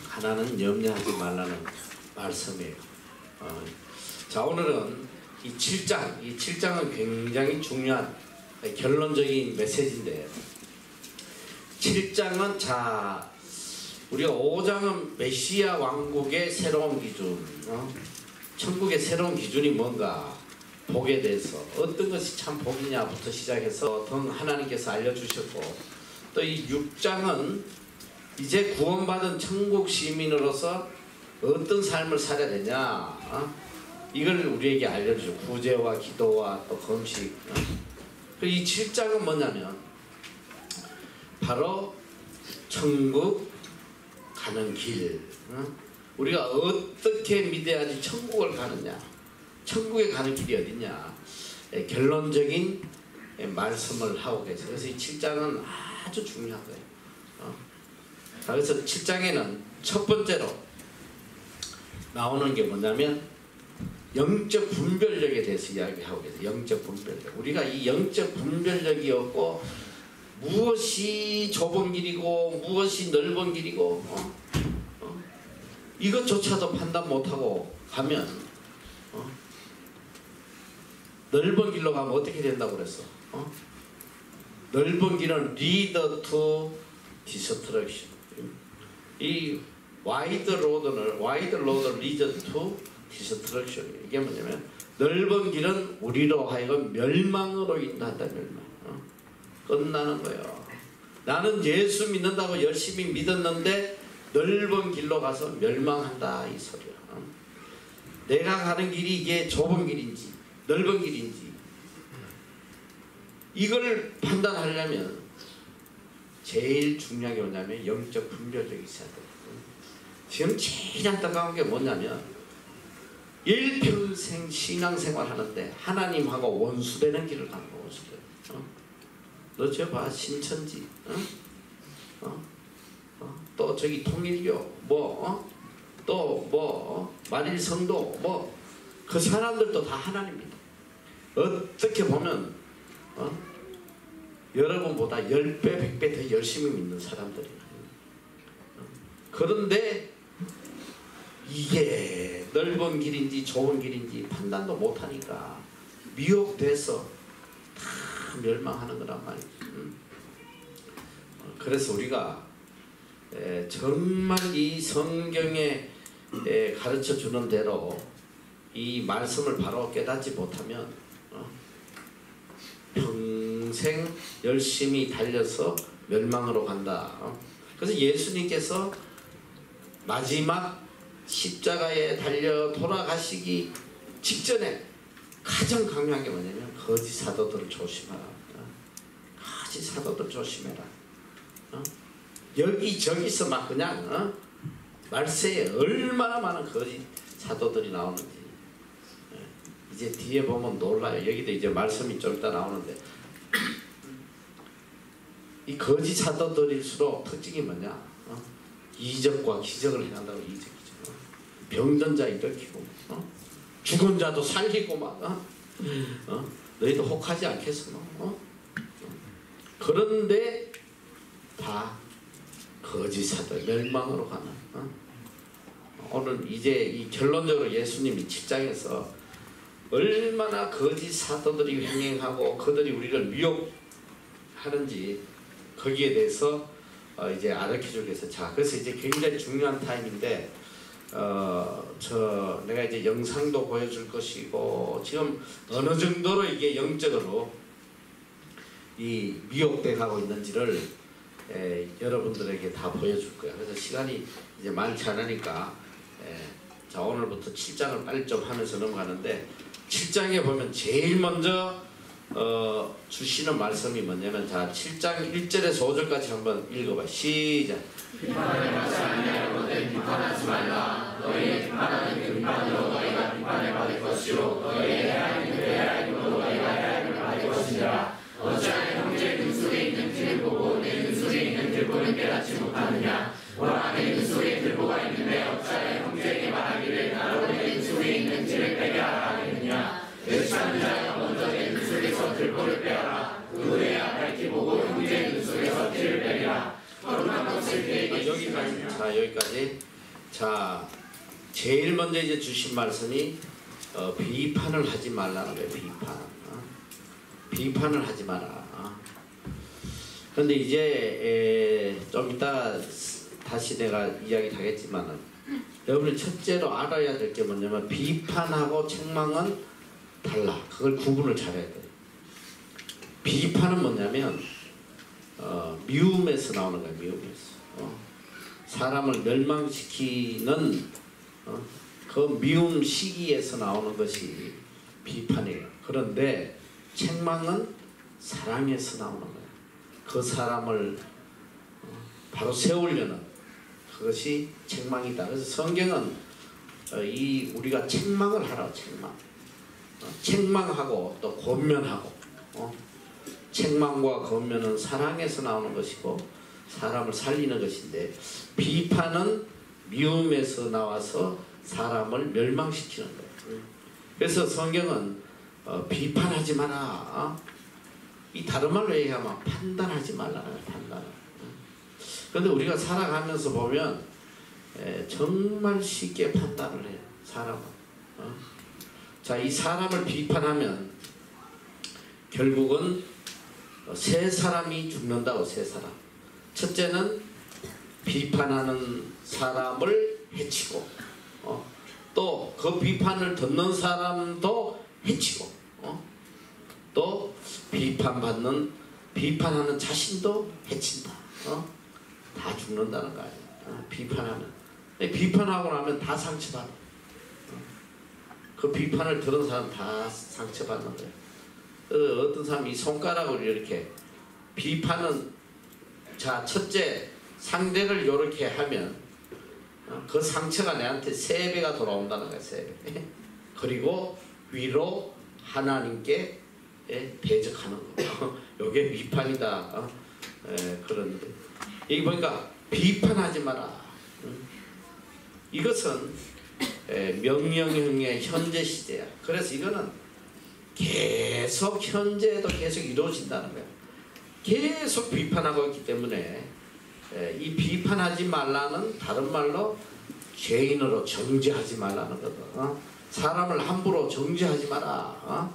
가난은 염려하지 말라는 말씀이에요. 자, 오늘은 이 7장은 굉장히 중요한 결론적인 메시지인데 7장은 자 우리가 5장은 메시아 왕국의 새로운 기준, 천국의 새로운 기준이 뭔가 복에 대해서 어떤 것이 참 복이냐부터 시작해서 등 하나님께서 알려주셨고 또 이 6장은 이제 구원받은 천국 시민으로서 어떤 삶을 살아야 되냐 이걸 우리에게 알려주죠. 구제와 기도와 또 금식. 이 7장은 뭐냐면 바로 천국 가는 길. 우리가 어떻게 믿어야지 천국을 가느냐, 천국에 가는 길이 어디냐 결론적인 말씀을 하고 계세요. 그래서 이 7장은 아주 중요한 거예요. 그래서 7장에는 첫 번째로 나오는 게 뭐냐면 영적 분별력에 대해서 이야기하고 계세요. 영적 분별력. 우리가 이 영적 분별력이 없고 무엇이 좁은 길이고 무엇이 넓은 길이고 이것조차도 판단 못하고 가면 넓은 길로 가면 어떻게 된다고 그랬어? 넓은 길은 lead to destruction. 이 wide road leads to destruction. 이게 뭐냐면 넓은 길은 우리로 하여금 멸망으로 인도한다. 멸망. 끝나는 거예요. 나는 예수 믿는다고 열심히 믿었는데 넓은 길로 가서 멸망한다 이 소리야. 내가 가는 길이 이게 좁은 길인지 넓은 길인지 이걸 판단하려면 제일 중요한 게 뭐냐면 영적 분별력이 있어야 돼요. 지금 제일 안타까운 게 뭐냐면 일평생 신앙생활 하는데 하나님하고 원수되는 길을 가는 거. 원수되는. 너 저 봐 신천지 또 저기 통일교 또 만일성도 그 사람들도 다 하나님입니다. 어떻게 보면 여러분보다 10배 100배 더 열심히 믿는 사람들이에요. 그런데 이게 넓은 길인지 좁은 길인지 판단도 못하니까 미혹돼서 다 멸망하는 거란 말이지. 그래서 우리가 정말 이 성경에 가르쳐 주는 대로 이 말씀을 바로 깨닫지 못하면 평생 열심히 달려서 멸망으로 간다. 그래서 예수님께서 마지막 십자가에 달려 돌아가시기 직전에 가장 강요한 게 뭐냐면 거짓 사도들을 조심하라. 거짓 사도들 조심해라. 여기저기서 막 그냥 말세에 얼마나 많은 거짓 사도들이 나오는지 이제 뒤에 보면 놀라요. 여기도 이제 말씀이 좀 이따 나오는데 이 거짓 사도들일수록 특징이 뭐냐? 이적과 기적을 행한다고. 이적 기적. 병든 자 일으키고 죽은 자도 살리고 막 너희도 혹하지 않겠어? 그런데 다 거짓 사도 멸망으로 가는. 오늘 이제 이 결론적으로 예수님이 7장에서 얼마나 거짓 사도들이 횡행하고 그들이 우리를 미혹하는지 거기에 대해서 이제 알려주기 위해서 자 그래서 이제 굉장히 중요한 타임인데 내가 이제 영상도 보여줄 것이고 지금 어느 정도로 이게 영적으로 이 미혹돼 가고 있는지를 여러분들에게 다 보여줄 거야. 그래서 시간이 이제 많지 않으니까 자 오늘부터 7장을 빨리 좀 하면서 넘어가는데 7장에 보면 제일 먼저 주시는 말씀이 뭐냐면 자 7장 1절에서 5절까지 한번 읽어봐. 시작. 비판을 받지 아니하려고 비판하지 말라. 너희의 비판하는 그 비판으로 너희가 비판을 받을 것이요 너희의 해하는 그 해하임으로 너희가 해하임을 받을 것이니라. 어찌하여 형제의 눈속에 있는 티를 보고 내 눈속에 있는 들보는 깨닫지 못하느냐. 보라 내 눈속에 들보가 있는데 어찌하여 형제에게 말하기를 나로 내 눈속에 있는 티를 빼게 하라 하겠느냐. 의심하는 자가 먼저 내 눈속에서 들보를 빼어라. 그 후에야 밝히 보고 형제의 눈속에서 티를 빼리라. 거룩한 것을 그에게 여기까지. 자 여기까지. 자 제일 먼저 이제 주신 말씀이 비판을 하지 말라는 거예요. 비판을 하지 마라. 그런데 이제 좀 이따 다시 내가 이야기 하겠지만은 여러분이 첫째로 알아야 될 게 뭐냐면 비판하고 책망은 달라. 그걸 구분을 잘해야 돼. 비판은 뭐냐면 미움에서 나오는 거야. 미움에서 사람을 멸망시키는 그 미움 시기에서 나오는 것이 비판이에요. 그런데 책망은 사랑에서 나오는 거야. 그 사람을 바로 세우려는 그것이 책망이다. 그래서 성경은 우리가 책망을 하라고. 책망하고 또 권면하고 책망과 권면은 사랑에서 나오는 것이고 사람을 살리는 것인데 비판은 미움에서 나와서 사람을 멸망시키는 거예요. 그래서 성경은 비판하지 마라. 이 다른 말로 얘기하면 판단하지 말라. 판단. 그런데 우리가 살아가면서 보면 정말 쉽게 판단을 해요. 사람은. 자, 이 사람을 비판하면 결국은 세 사람이 죽는다고. 세 사람. 첫째는 비판하는 사람을 해치고 또 그 비판을 듣는 사람도 해치고 또 비판하는 자신도 해친다. 다 죽는다는 거예요. 비판하면. 비판하고 나면 다 상처받아. 그 비판을 들은 사람 다 상처받는 거예요. 어떤 사람이 손가락으로 이렇게 비판은 자 첫째 상대를 이렇게 하면 그 상처가 내한테 3배가 돌아온다는 거예요. 3배. 그리고 위로 하나님께 대적하는 거. 이게 비판이다. 그런데 여기 보니까 비판하지 마라. 이것은 명령형의 현재 시제야. 그래서 이거는 계속 현재에도 계속 이루어진다는 거야. 계속 비판하고 있기 때문에 이 비판하지 말라는 다른 말로 죄인으로 정죄하지 말라는 거다. 사람을 함부로 정죄하지 마라.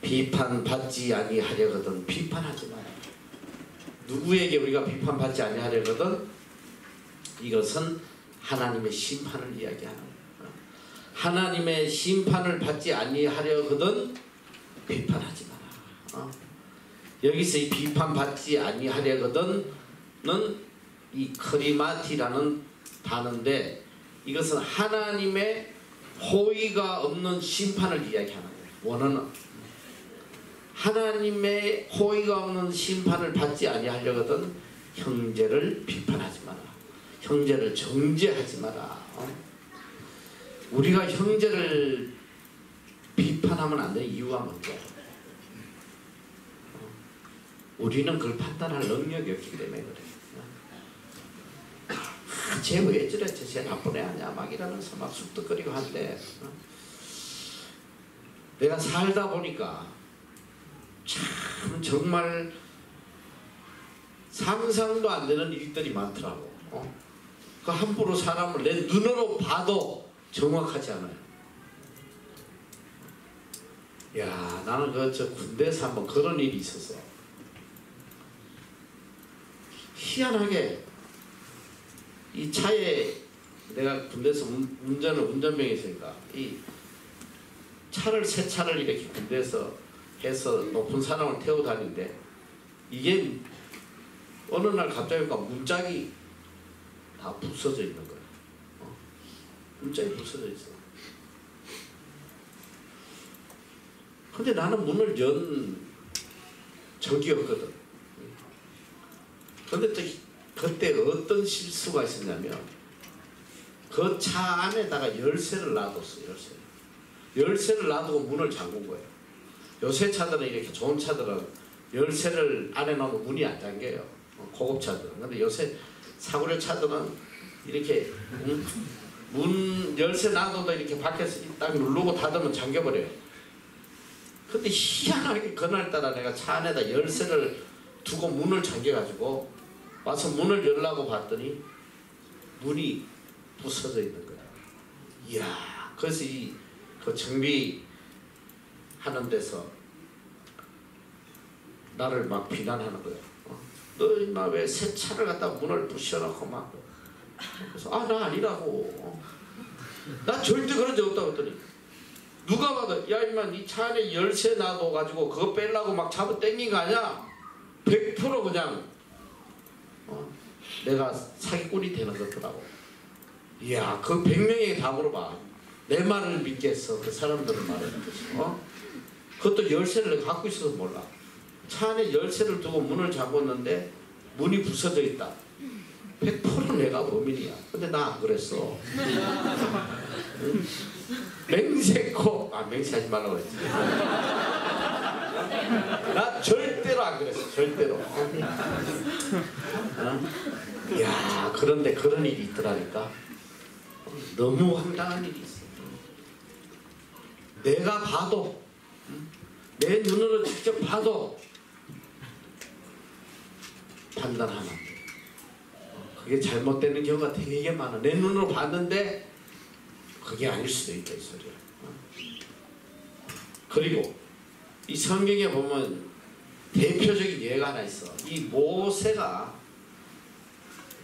비판받지 아니하려거든 비판하지 마라. 누구에게 우리가 비판받지 아니하려거든 이것은 하나님의 심판을 이야기하는 거예요. 하나님의 심판을 받지 아니하려거든 비판하지 마라. 여기서 이 비판받지 아니하려거든은 이 크리마티라는 단어인데 이것은 하나님의 호의가 없는 심판을 이야기하는 거예요. 원어는 하나님의 호의가 없는 심판을 받지 아니하려거든 형제를 비판하지 마라. 형제를 정죄하지 마라. 우리가 형제를 비판하면 안 되는 이유가 뭔데? 우리는 그걸 판단할 능력이 없기 때문에 그래. 쟤 왜 저래? 쟤 나쁜 애 아니야? 막 이러면서 막 쑥덕거리고 한데 내가 살다 보니까 참 정말 상상도 안 되는 일들이 많더라고. 그 함부로 사람을 내 눈으로 봐도 정확하지 않아요. 야, 나는 저 군대에서 한번 그런 일이 있었어. 희한하게 이 차에 내가 군대에서 운전병이 있으니까 이 차를 새 차를 이렇게 군대에서 해서 높은 사람을 태워 다니는데 이게 어느 날 갑자기 문짝이 다 부서져 있는 거야. 문짝이 부서져 있어. 근데 나는 문을 연 적이었거든. 근데 그때 어떤 실수가 있었냐면 그 차 안에다가 열쇠를 놔뒀어. 열쇠를 놔두고 문을 잠근 거예요. 요새 차들은 이렇게 좋은 차들은 열쇠를 안에 넣으면 문이 안 잠겨요. 고급 차들은. 근데 요새 사고력 차들은 이렇게 문 열쇠 놔둬도 이렇게 밖에서 딱 누르고 닫으면 잠겨버려요. 근데 희한하게 그날따라 내가 차 안에다 열쇠를 두고 문을 잠겨가지고 와서 문을 열라고 봤더니 문이 부서져 있는 거야. 이야, 그래서 그 정비하는 데서 나를 막 비난하는 거야. 너 임마 왜 새 차를 갖다 문을 부셔놓고 막. 그래서 나 아니라고. 나 절대 그런 적 없다고 했더니 누가 봐도 야 임마 니 차 안에 열쇠 놔둬가지고 그거 빼려고 막 잡아 당긴 거 아니야? 100% 그냥 내가 사기꾼이 되는 거더라고. 이야, 그 100명에게 다 물어봐. 내 말을 믿겠어? 그 사람들은 말을 믿겠어? 그것도 열쇠를 갖고 있어서 몰라. 차 안에 열쇠를 두고 문을 잠궜는데 문이 부서져 있다. 100% 내가 범인이야. 근데 나 안 그랬어. 응? 맹세코 맹세하지 말라고 했지. 나 절대로 안 그랬어. 절대로. 야, 그런데 그런 일이 있더라니까. 너무 황당한 일이 있어. 내가 봐도 내 눈으로 직접 봐도 판단하면 안 돼. 그게 잘못되는 경우가 되게 많아. 내 눈으로 봤는데 그게 아닐 수도 있다 이 소리야. 그리고 이 성경에 보면 대표적인 예가 하나 있어. 이 모세가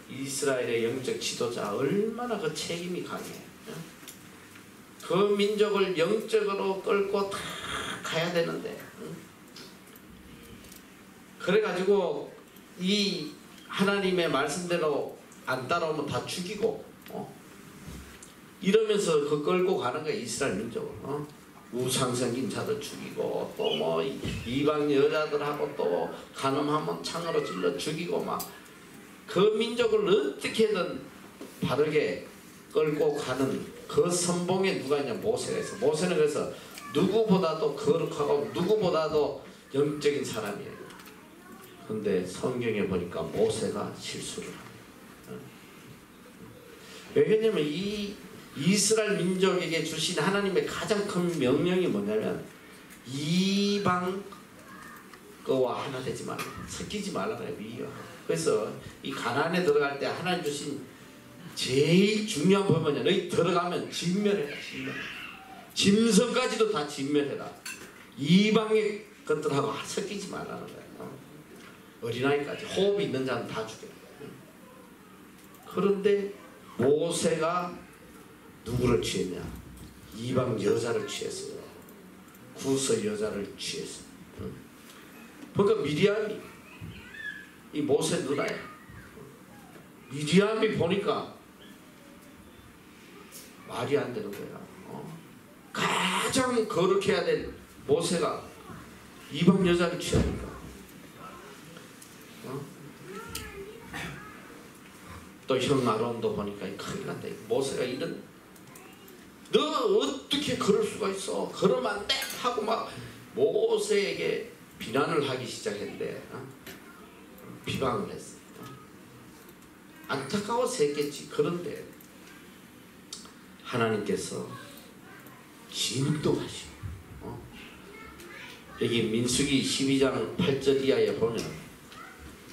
이스라엘의 영적 지도자 얼마나 그 책임이 강해. 그 민족을 영적으로 끌고 다 가야 되는데 그래가지고 이 하나님의 말씀대로 안 따라오면 다 죽이고 이러면서 그 끌고 가는 거야. 이스라엘 민족을. 우상 생긴 자들 죽이고 또 뭐 이방 여자들하고 또 간음하면 창으로 찔러 죽이고 막 그 민족을 어떻게든 바르게 끌고 가는 그 선봉에 누가 있냐? 모세가 있어. 모세는 그래서 누구보다도 거룩하고 누구보다도 영적인 사람이에요. 근데 성경에 보니까 모세가 실수를 합니다. 왜냐면 이 이스라엘 민족에게 주신 하나님의 가장 큰 명령이 뭐냐면 이방 거와 하나 되지 말라. 섞이지 말라고요. 미워하고. 그래서 이 가나안에 들어갈 때 하나님 주신 제일 중요한 법은 뭐냐? 너희 들어가면 진멸해라. 짐승까지도 다 진멸해라. 이방의 것들하고 섞이지 말라는 거예요. 어린아이까지 호흡이 있는 자는 다 죽여라. 그런데 모세가 누구를 취했냐? 이방 여자를 취했어요. 구서 여자를 취했어요. 그러니까 미리암이 이 모세 누나야. 미리암이 보니까 말이 안 되는 거야. 가장 거룩해야 될 모세가 이방 여자를 취하니까. 또 형 아론도 보니까 큰일 난다. 모세가 이런, 너 어떻게 그럴 수가 있어? 그러면 안 돼! 하고 막 모세에게 비난을 하기 시작했는데 비방을 했어. 안타까워서 했겠지. 그런데 하나님께서 진도하시고 여기 민수기 12장 8절 이하에 보면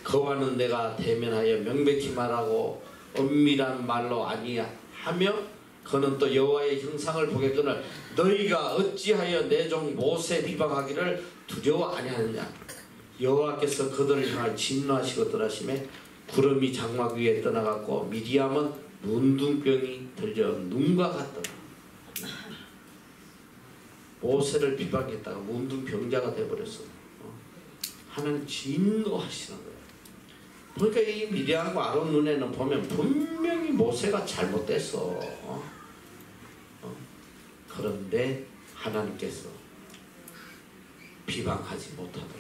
그와는 내가 대면하여 명백히 말하고 엄밀한 말로 아니하며 그는 또 여호와의 형상을 보겠거늘 너희가 어찌하여 내 종 모세 비방하기를 두려워 아니하느냐. 여호와께서 그들을 향하여 진노하시고 떠나심에 구름이 장막 위에 떠나갔고 미리암은 문둥병이 들려 눈과 같더라. 모세를 비방했다가 문둥병자가 되어버렸어. 하나님 진노하시는 거예요. 그러니까 이 미리암과 아론 눈에는 보면 분명히 모세가 잘못됐어. 그런데 하나님께서 비방하지 못하도록,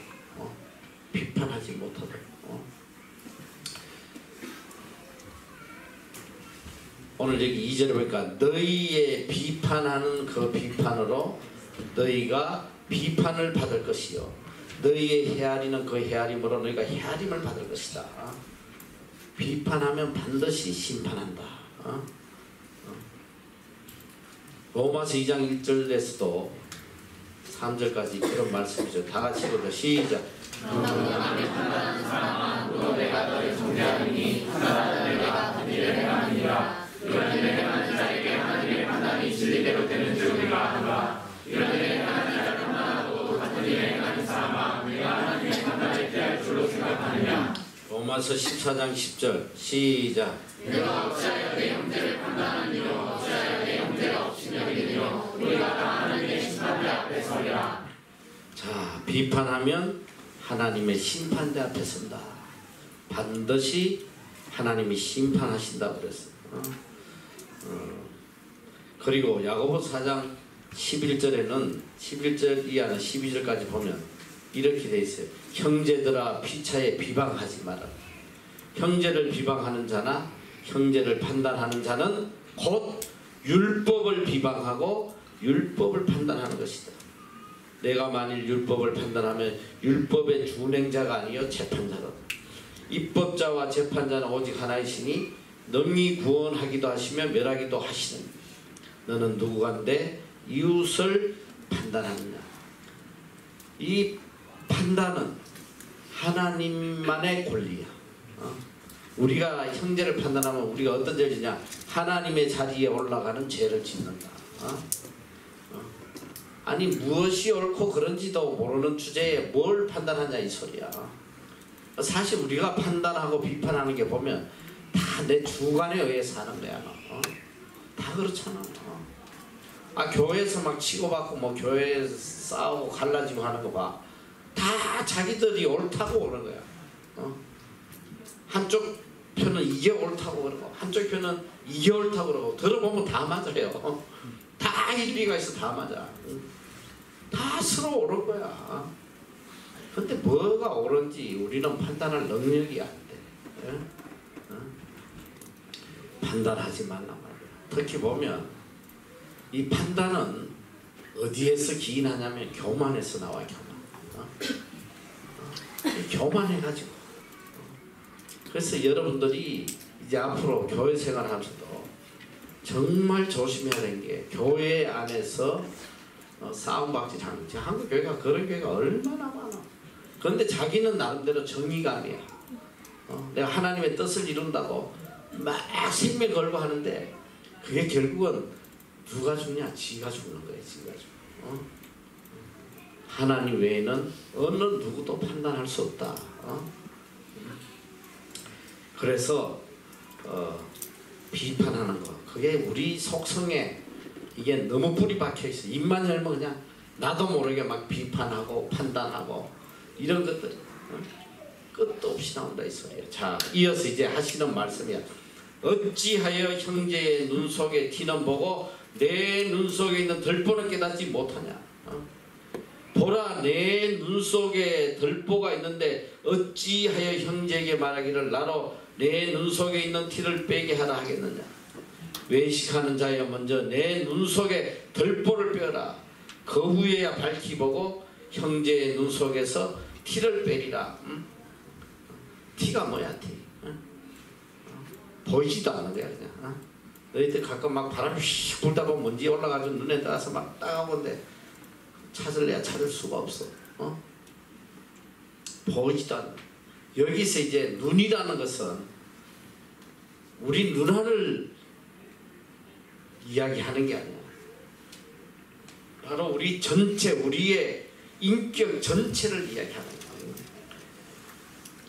비판하지 못하도록. 오늘 여기 2절에 보니까 너희의 비판하는 그 비판으로 너희가 비판을 받을 것이요 너희의 헤아리는 그 헤아림으로 너희가 헤아림을 받을 것이다. 비판하면 반드시 심판한다. 로마서 2장 1절에서도 3절까지 그런 말씀이죠. 다 같이 읽어요. 시작. 너희가 판단하는 사람은 또 내가 너희 정죄하리니 판단하는 내가 그 일을 행하느니라. 이런 일을 행하는 자에게 하나님의 판단이 진리대로 되는 줄 우리가 아노라. 이런 일을 행하는 자를 판단하고 같은 일을 행하는 사람아 우리가 하나님의 판단에 피할 줄로 생각하느냐. 로마서 14장 10절 시작. 내가 어찌하여 내 형제를 판단하니요 어찌하여 내 형제가 없이 여기느뇨. 우리가 다 하나님의 심판대 앞에 서리라. 자, 비판하면 하나님의 심판대 앞에 선다. 반드시 하나님이 심판하신다고 그랬어. 그리고 야고보 4장 11절에는 11절 이하는 12절까지 보면 이렇게 돼 있어요. 형제들아 피차에 비방하지 마라. 형제를 비방하는 자나 형제를 판단하는 자는 곧 율법을 비방하고 율법을 판단하는 것이다. 내가 만일 율법을 판단하면 율법의 준행자가 아니요 재판자다. 입법자와 재판자는 오직 하나이시니 능히 구원하기도 하시며 멸하기도 하시는 너는 누구간데 이웃을 판단하느냐. 이 판단은 하나님만의 권리야. 우리가 형제를 판단하면 우리가 어떤 죄를 지냐. 하나님의 자리에 올라가는 죄를 짓는다. 아니 무엇이 옳고 그런지도 모르는 주제에 뭘 판단하냐 이 소리야. 사실 우리가 판단하고 비판하는 게 보면 다 내 주관에 의해서 하는 거야. 다 그렇잖아. 교회에서 막 치고받고 뭐 교회에서 싸우고 갈라지고 하는 거 봐. 다 자기들이 옳다고 오는 거야. 한쪽 편은 이게 옳다고 그러고 한쪽 편은 이게 옳다고 그러고 들어보면 다 맞아요. 다 일리가 있어. 다 맞아. 다 서로 옳은 거야. 근데 뭐가 옳은지 우리는 판단할 능력이 안 돼. 판단하지 말란 말이야. 특히 보면 이 판단은 어디에서 기인하냐면 교만에서 나와. 교만해가지고. 그래서 여러분들이 이제 앞으로 교회 생활하면서도 정말 조심해야 되는 게 교회 안에서 싸움박질 하는 거지. 한국 교회가 그런 교회가 얼마나 많아. 그런데 자기는 나름대로 정의감이야. 내가 하나님의 뜻을 이룬다고 막 생명 걸고 하는데 그게 결국은 누가 죽냐? 지가 죽는 거야. 지가 죽어. 하나님 외에는 어느 누구도 판단할 수 없다. 그래서 비판하는 거, 그게 우리 속성에 이게 너무 뿌리 박혀 있어. 입만 열면 그냥 나도 모르게 막 비판하고 판단하고 이런 것들이 끝도 없이 나온다 이 소리야. 자, 이어서 이제 하시는 말씀이야. 어찌하여 형제의 눈 속에 티는 보고 내 눈 속에 있는 들보는 깨닫지 못하냐. 보라, 내 눈 속에 들보가 있는데 어찌하여 형제에게 말하기를 나로 내 눈 속에 있는 티를 빼게 하라 하겠느냐. 외식하는 자여 먼저 내 눈 속에 들보를 빼어라. 그 후에야 밝히 보고 형제의 눈 속에서 티를 빼리라. 티가 뭐야, 티? 보이지도 않는 거야, 그냥. 너희들 가끔 막 바람이 휙 불다 보면 먼지 올라가지고 눈에 들어가서 막 따가운데 찾을래야 찾을 수가 없어. 보이지도 않는. 여기서 이제 눈이라는 것은 우리 눈알을 이야기하는 게 아니야. 바로 우리 전체, 우리의 인격 전체를 이야기하는 거야.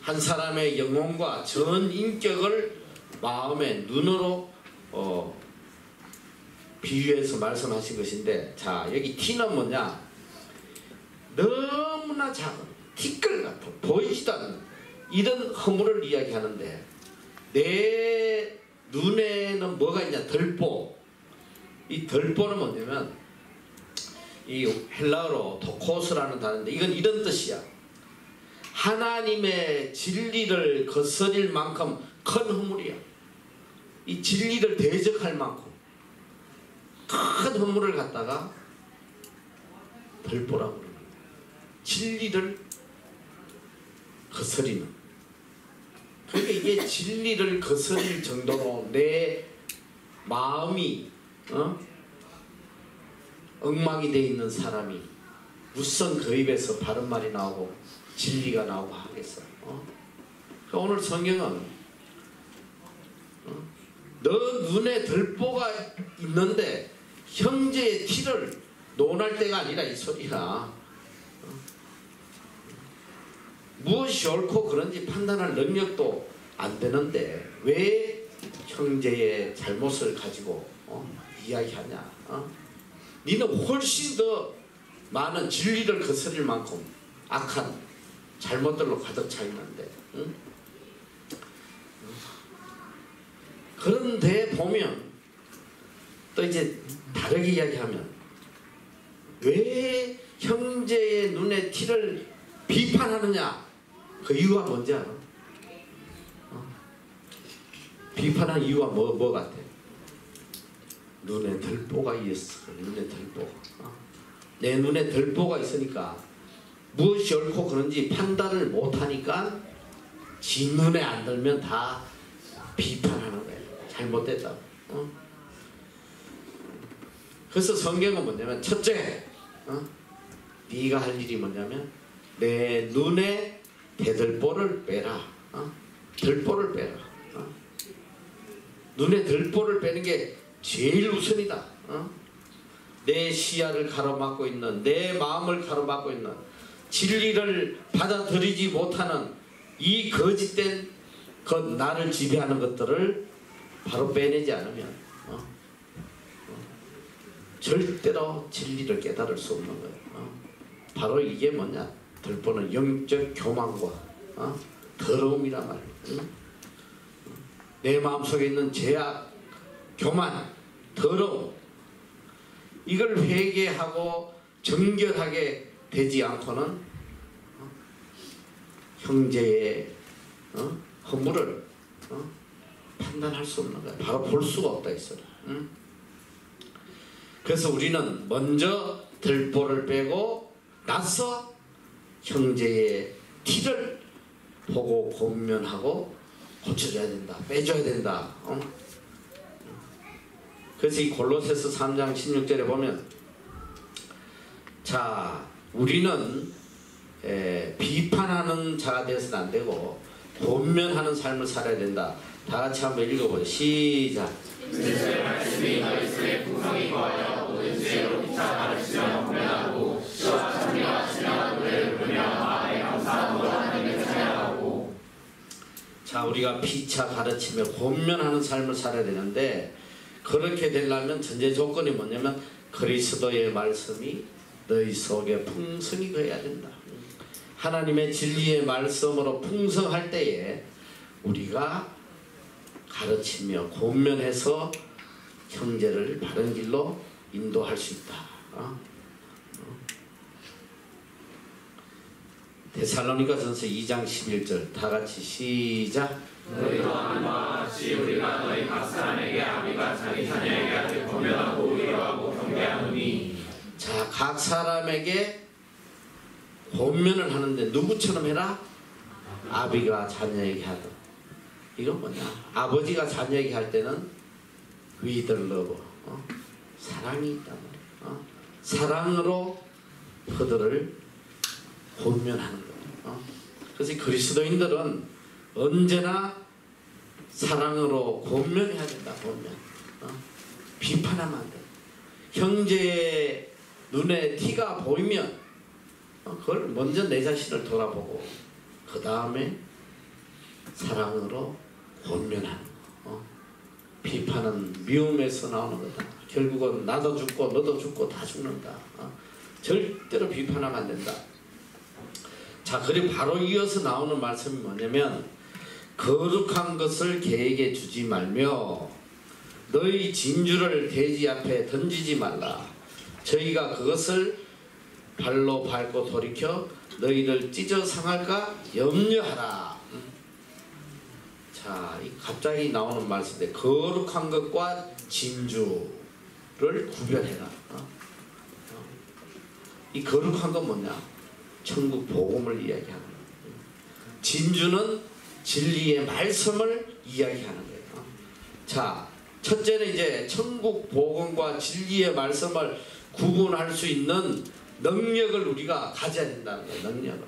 한 사람의 영혼과 전 인격을 마음의 눈으로 비유해서 말씀하신 것인데, 자, 여기 티는 뭐냐? 너무나 작은 티끌 같은 보이지도 않는 이런 허물을 이야기하는데, 내 눈에는 뭐가 있냐? 들보. 이 들보는 뭐냐면 이 헬라어로 토코스라는 단어인데 이건 이런 뜻이야. 하나님의 진리를 거스릴 만큼 큰 허물이야. 이 진리를 대적할 만큼 큰 허물을 갖다가 들보라고 그러는 거야. 진리를 거스리는. 그러니까 이게 진리를 거스릴 정도로 내 마음이 엉망이 돼 있는 사람이 무슨 그 입에서 바른 말이 나오고 진리가 나오고 하겠어. 그러니까 오늘 성경은 너 눈에 들보가 있는데 형제의 티를 논할 때가 아니라 이 소리야. 무엇이 옳고 그런지 판단할 능력도 안 되는데 왜 형제의 잘못을 가지고 이야기하냐. 니는 훨씬 더 많은 진리를 거스릴 만큼 악한 잘못들로 가득 차 있는데. 응? 그런데 보면 또 이제 다르게 이야기하면 왜 형제의 눈에 티를 비판하느냐. 그 이유가 뭔지 알아? 비판한 이유가 뭐 같아? 눈에 들보가 있어. 눈에 들보. 내 눈에 들보가 있으니까 무엇이 옳고 그런지 판단을 못하니까 지 눈에 안 들면 다 비판하는 거예요. 잘못됐다고. 그래서 성경은 뭐냐면 첫째, 네가 할 일이 뭐냐면 내 눈에 대들보를 빼라. 들보를 빼라. 눈에 들보를 빼는 게 제일 우선이다. 내 시야를 가로막고 있는, 내 마음을 가로막고 있는, 진리를 받아들이지 못하는 이 거짓된 나를 지배하는 것들을 바로 빼내지 않으면 절대로 진리를 깨달을 수 없는 거예요. 바로 이게 뭐냐? 들보는 영적 교만과 더러움이란 말이에요. 내 마음속에 있는 죄악, 교만, 더러움, 이걸 회개하고 정결하게 되지 않고는 형제의 허물을 판단할 수 없는 거야. 바로 볼 수가 없다 이 소리. 그래서 우리는 먼저 들보를 빼고 나서 형제의 티를 보고 권면하고 고쳐줘야 된다. 빼줘야 된다. 그래서 이 골로새서 3장 16절에 보면, 자, 우리는 비판하는 자가 되어서는 안 되고 권면하는 삶을 살아야 된다. 다 같이 한번 읽어보죠. 시작. 그리스도의 말씀이 너희 속에 풍성히 거하여 모든 지혜로 피차 가르치며 권면하고 시와 찬미와 신령한 노래를 부르며 마음에 감사함으로 하나님을 찬양하고. 자, 우리가 피차 가르치며 권면하는 삶을 살아야 되는데, 그렇게 되려면 전제 조건이 뭐냐면 그리스도의 말씀이 너희 속에 풍성히 거해야 된다. 하나님의 진리의 말씀으로 풍성할 때에 우리가 가르치며 권면해서 형제를 바른 길로 인도할 수 있다. 데살로니가전서 2장 11절 다 같이 시작. 너희도 하나님과 같이 우리가 너희 각 사람에게 아비가 자기 자녀에게 하듯 권면하고 위로하고 경계하노니. 자, 각 사람에게 권면을 하는데 누구처럼 해라? 아비가 자녀에게 하듯. 이건 뭐냐? 아버지가 자녀에게 할 때는 with love, 사랑이 있단 말이야. 사랑으로 그들을 권면하는 거예요. 그래서 그리스도인들은 언제나 사랑으로 권면해야 된다. 권면. 비판하면 안 돼. 형제의 눈에 티가 보이면 그걸 먼저 내 자신을 돌아보고 그 다음에 사랑으로 권면하는 거. 비판은 미움에서 나오는 거다. 결국은 나도 죽고 너도 죽고 다 죽는다. 절대로 비판하면 안 된다. 자, 그리고 바로 이어서 나오는 말씀이 뭐냐면 거룩한 것을 개에게 주지 말며 너희 진주를 돼지 앞에 던지지 말라. 저희가 그것을 발로 밟고 돌이켜 너희를 찢어 상할까 염려하라. 자, 갑자기 나오는 말씀인데 거룩한 것과 진주를 구별해라. 이 거룩한 건 뭐냐? 천국 복음을 이야기하는 거예요. 진주는 진리의 말씀을 이야기하는 거예요. 자, 첫째는 이제 천국 복음과 진리의 말씀을 구분할 수 있는 능력을 우리가 가져야 된다는 거예요. 능력을.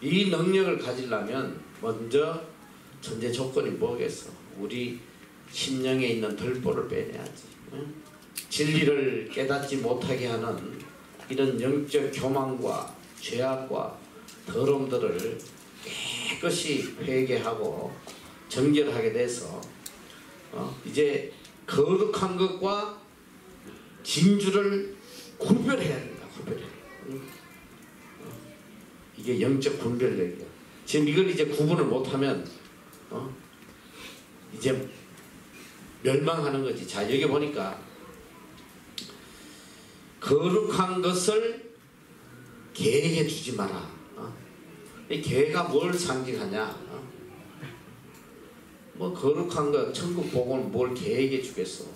이 능력을 가지려면 먼저 전제 조건이 뭐겠어? 우리 심령에 있는 들보를 빼내야지. 진리를 깨닫지 못하게 하는 이런 영적 교만과 죄악과 더러움들을 깨끗이 회개하고 정결하게 돼서 이제 거룩한 것과 진주를 구별해야 된다. 구별해야 된다. 이게 영적 분별력이야. 지금 이걸 이제 구분을 못하면 이제 멸망하는 거지. 자, 여기 보니까 거룩한 것을 개에게 주지 마라. 이 개가 뭘 상징하냐? 뭐 거룩한 것, 천국 복음을 뭘 개에게 주겠어?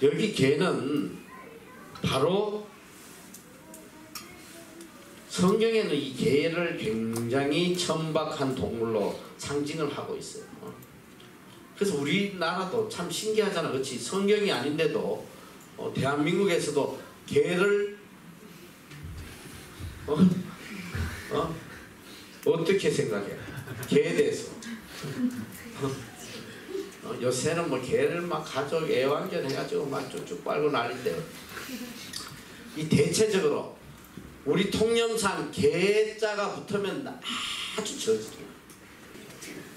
여기 개는 바로 성경에는 이 개를 굉장히 천박한 동물로 상징을 하고 있어요. 그래서 우리나라도 참 신기하잖아. 그렇지? 성경이 아닌데도 대한민국에서도 개를 어떻게 생각해? 개에 대해서 요새는 뭐 개를 막 가족 애완견 해가지고 막 쭉쭉 빨고 난리인데, 이 대체적으로 우리 통념상 개자가 붙으면 아주 저질이야.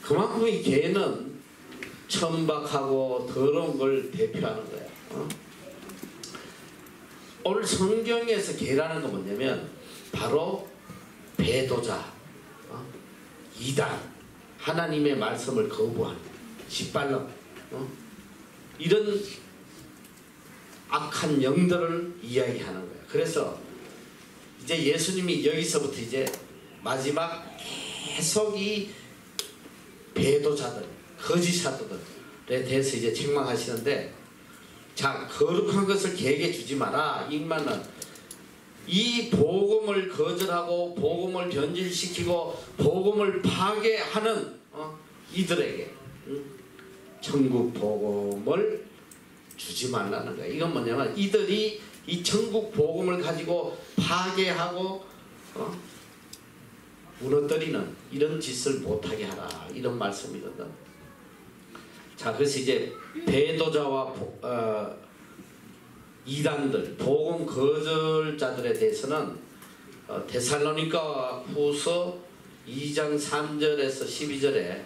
그만큼 이 개는 천박하고 더러운 걸 대표하는 거야. 오늘 성경에서 개라는 건 뭐냐면 바로 배도자, 이단, 하나님의 말씀을 거부하는 짓발름, 이런 악한 영들을 이야기하는 거예요. 그래서 이제 예수님이 여기서부터 이제 마지막 계속 이 배도자들, 거짓 사도들에 대해서 이제 책망하시는데, 자, 거룩한 것을 개에게 주지 마라. 이 말은 이 복음을 거절하고 복음을 변질시키고 복음을 파괴하는 이들에게 천국 복음을 주지 말라는 거야. 이건 뭐냐면 이들이 이 천국 복음을 가지고 파괴하고 무너뜨리는 이런 짓을 못하게 하라. 이런 말씀이거든. 자, 그래서 이제 배도자와 이단들, 복음 거절자들에 대해서는 데살로니가 후서 2장 3절에서 12절에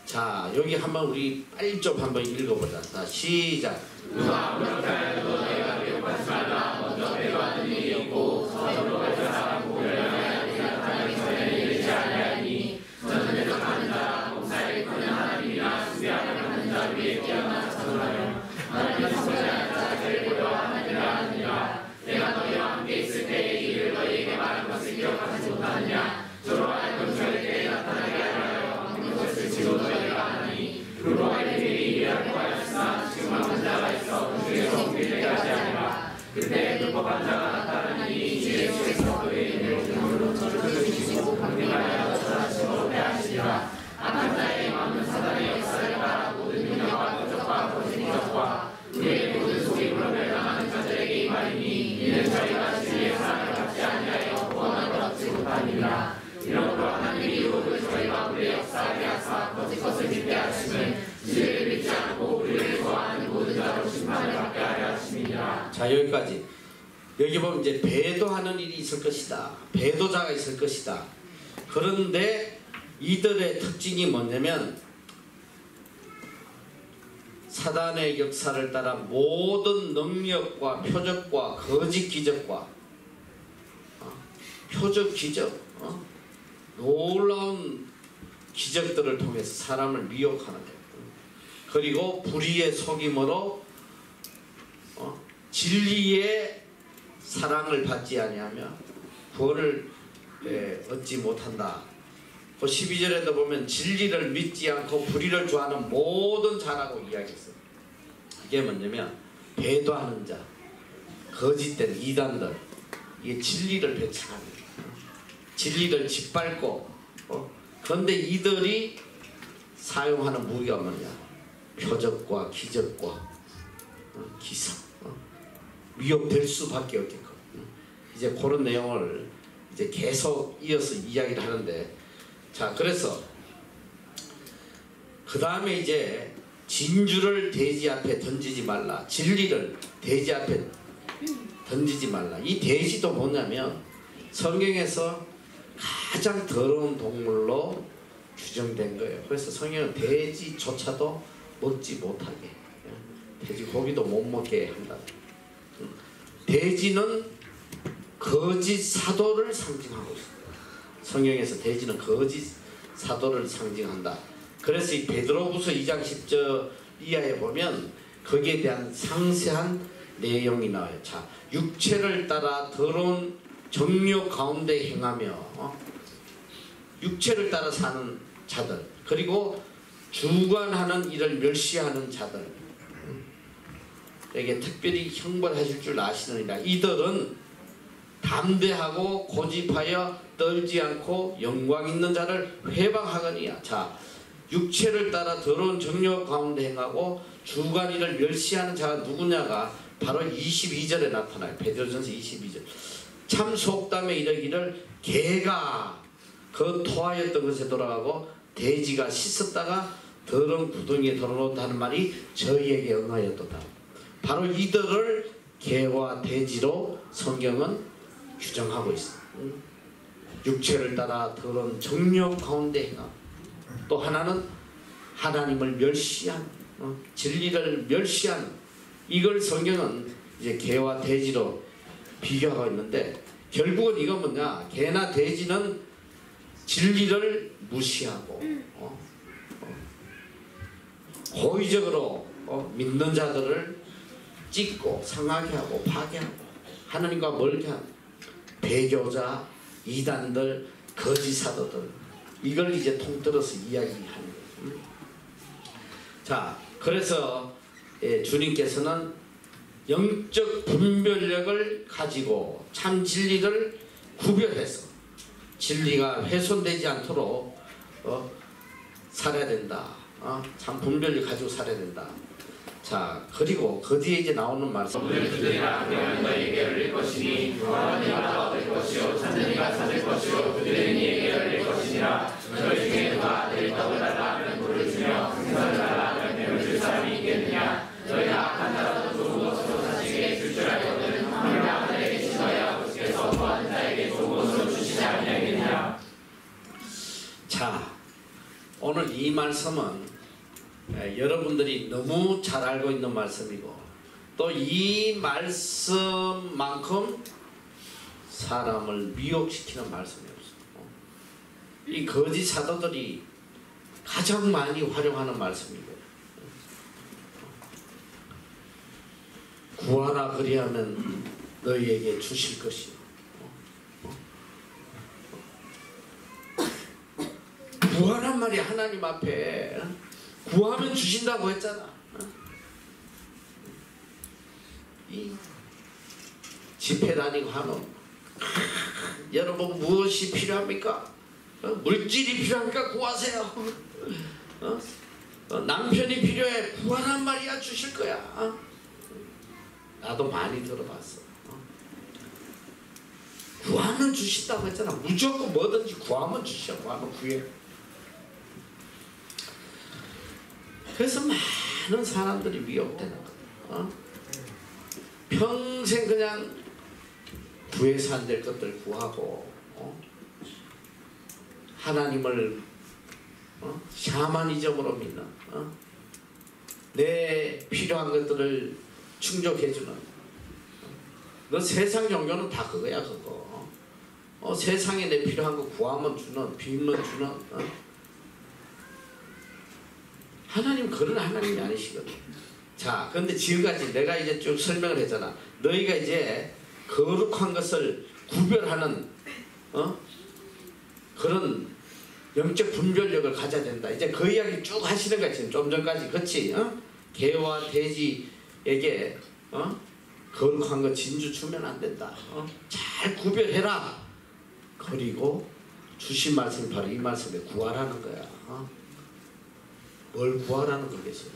자 여기 한번 우리 빨리 좀 한번 읽어보자. 자 시작. 누가 그렇게 하여도 내가 미혹하지 말라. 먼저 배도하는 일이 있고 서로 갈 사람 보려면 우리가 하나님 전에 이르지 아니하니 저는 대적하는 자라 목사에 크는 하나님이나 수비하는 하는 자 위에 뛰어난 자손하며 하나님의 선자의 자를 보려 하느니라. 내가 너희와 함께 있을 때에 이를 너희에게 말한 것을 기억하지 못하느냐. 저로 하여금 저에게 나타나게 하여 얻는 것을 지고 너희가 하나니 그로의 비밀이 이해하고 하였으나 지금 한 자가 있어 그 중에서 우리에게까지 하니라. 그때 불법한 자가 나타나니 주의 집에서 그의 이름을 등으로 저주를 주시고 강림하여 전하시고 배하시리라. 악한 자의 마음은 사단의 역사를 따라 모든 능력과 표적과 거짓 미덕과 우리의 모든 속임으로 멸망하는 자들에게 이 말이니 이는 저희가 진리의 사랑을 받지 아니하여 구원을 얻지 못하니라. 이러므로 하나님이 유혹을 저희가 우리의 역사하게 하사 거짓 것을 믿게 하심은 진리를 믿지 않고 우리를 좋아하는 모든 자로 심판을 받게 하려 하심이니라. 자 여기까지. 여기 보면 이제 배도하는 일이 있을 것이다. 배도자가 있을 것이다. 그런데 이들의 특징이 뭐냐면 사단의 역사를 따라 모든 능력과 표적과 거짓 기적과 표적 기적 놀라운 기적들을 통해서 사람을 미혹하는 거예요. 그리고 불의의 속임으로 진리의 사랑을 받지 아니하며 구원을 얻지 못한다. 그 12절에도 보면 진리를 믿지 않고 불의를 좋아하는 모든 자라고 이야기했어요. 이게 뭐냐면 배도하는 자, 거짓된 이단들, 이게 진리를 배척하는 거예요. 진리를 짓밟고 그런데 이들이 사용하는 무기가 뭐냐? 표적과 기적과 기사 미혹될 수밖에 없겠고 이제 그런 내용을 이제 계속 이어서 이야기를 하는데 자 그래서 그 다음에 이제 진주를 돼지 앞에 던지지 말라. 진리를 돼지 앞에 던지지 말라. 이 돼지도 뭐냐면 성경에서 가장 더러운 동물로 규정된 거예요. 그래서 성경은 돼지조차도 먹지 못하게, 돼지 고기도 못 먹게 한다. 돼지는 거짓 사도를 상징하고 있습니다. 성경에서 돼지는 거짓 사도를 상징한다. 그래서 이 베드로후서 2장 10절 이하에 보면 거기에 대한 상세한 내용이 나와요. 자, 육체를 따라 더러운 정욕 가운데 행하며 육체를 따라 사는 자들, 그리고 주관하는 일을 멸시하는 자들, 에게 특별히 형벌하실 줄 아시느니라. 이들은 담대하고 고집하여 떨지 않고 영광 있는 자를 회방하거니와. 자, 육체를 따라 더러운 정욕 가운데 행하고 주관 일을 멸시하는 자가 누구냐가 바로 22절에 나타나요. 베드로전서 22절. 참 속담에 이르기를 개가 그 토하였던 것에 돌아가고 돼지가 씻었다가 더러운 구덩이에 덜어놓다 하는 말이 저희에게 응하였도다. 바로 이들을 개와 돼지로 성경은 규정하고 있습니다. 육체를 따라 더러운 정욕 가운데 행하고 또 하나는 하나님을 멸시한 진리를 멸시한 이걸 성경은 이제 개와 돼지로 비교하고 있는데 결국은 이건 뭐냐? 개나 돼지는 진리를 무시하고 고의적으로 믿는 자들을 찢고 상하게 하고 파괴하고 하나님과 멀게 하는 배교자, 이단들, 거짓 사도들, 이걸 이제 통틀어서 이야기하는 거예요. 자, 그래서 주님께서는 영적 분별력을 가지고 참 진리를 구별해서 진리가 훼손되지 않도록 살아야 된다. 참 분별력 가지고 살아야 된다. 자, 그리고 그 뒤에 이제 나오는 말씀. 오늘 그들이나 그들은 너희에게 열릴 것이니 구하는 이가 얻을 것이요 찾는 이가 찾을 것이요 그들은 이에게 열릴 것이니라. 너희 중에 누가 아들이 떡을 달라 하면 돌을 주며 생선을 달라 하면 뱀을 줄 사람이 있겠느냐. 너희가 악한 자라도 좋은 것으로 자식에게 줄 줄 알거든 하물며 아들에게 주셔야 아버지께서 구하는 자에게 좋은 것으로 주시지 아니하겠느냐. 오늘 이 말씀은 여러분들이 너무 잘 알고 있는 말씀이고 또 이 말씀만큼 사람을 미혹시키는 말씀이 없어요. 이 거짓 사도들이 가장 많이 활용하는 말씀이고 구하라 그리하면 너희에게 주실 것이요. 구하란 말이 하나님 앞에 구하면 주신다고 했잖아. 이 집회 다니고 하면 여러분 무엇이 필요합니까? 물질이 필요합니까? 구하세요. 남편이 필요해. 구하란 말이야. 주실 거야. 나도 많이 들어봤어. 구하면 주신다고 했잖아. 무조건 뭐든지 구하면 주셔. 구하면 구해. 그래서 많은 사람들이 미혹되는 거야. 평생 그냥 구해서 안 될 것들 구하고 하나님을 샤머니즘으로 믿는 내 필요한 것들을 충족해주는 너 세상 종교는 다 그거야. 그거 세상에 내 필요한 거 구하면 주는 빌면 주는 하나님 그런 하나님이 아니시거든. 자, 그런데 지금까지 내가 이제 쭉 설명을 했잖아. 너희가 이제 거룩한 것을 구별하는 그런 영적 분별력을 가져야 된다. 이제 그 이야기 쭉 하시는 거야. 지금 좀 전까지. 그치? 개와 돼지에게 거룩한 거 진주 주면 안 된다. 잘 구별해라. 그리고 주신 말씀이 바로 이 말씀에 구하라는 거야. 뭘 구하라는 거겠어요?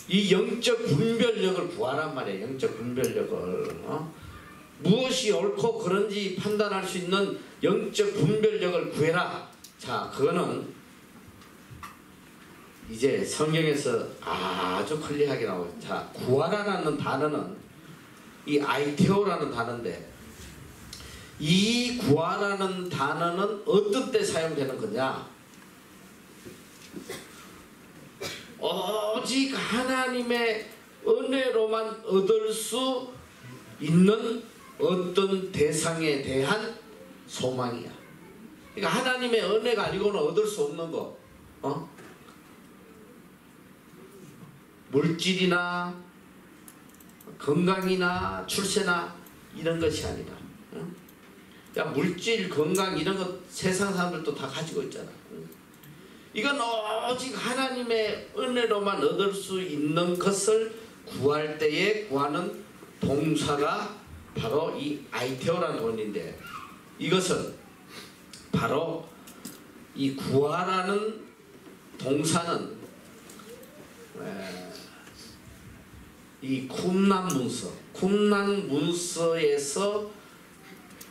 이 영적 분별력을 구하란 말이에요. 영적 분별력을. 무엇이 옳고 그런지 판단할 수 있는 영적 분별력을 구해라. 자, 그거는 이제 성경에서 아주 클리어하게 나와요. 자, 구하라는 단어는 이 아이테오라는 단어인데 이 구하라는 단어는 어떤 때 사용되는 거냐? 오직 하나님의 은혜로만 얻을 수 있는 어떤 대상에 대한 소망이야. 그러니까 하나님의 은혜가 아니고는 얻을 수 없는 거. 물질이나 건강이나 출세나 이런 것이 아니라 야, 물질, 건강 이런 것 세상 사람들도 다 가지고 있잖아. 이건 오직 하나님의 은혜로만 얻을 수 있는 것을 구할 때에 구하는 동사가 바로 이 아이테오라는 원인데 이것은 바로 이 구하라는 동사는 이 쿰난 문서에서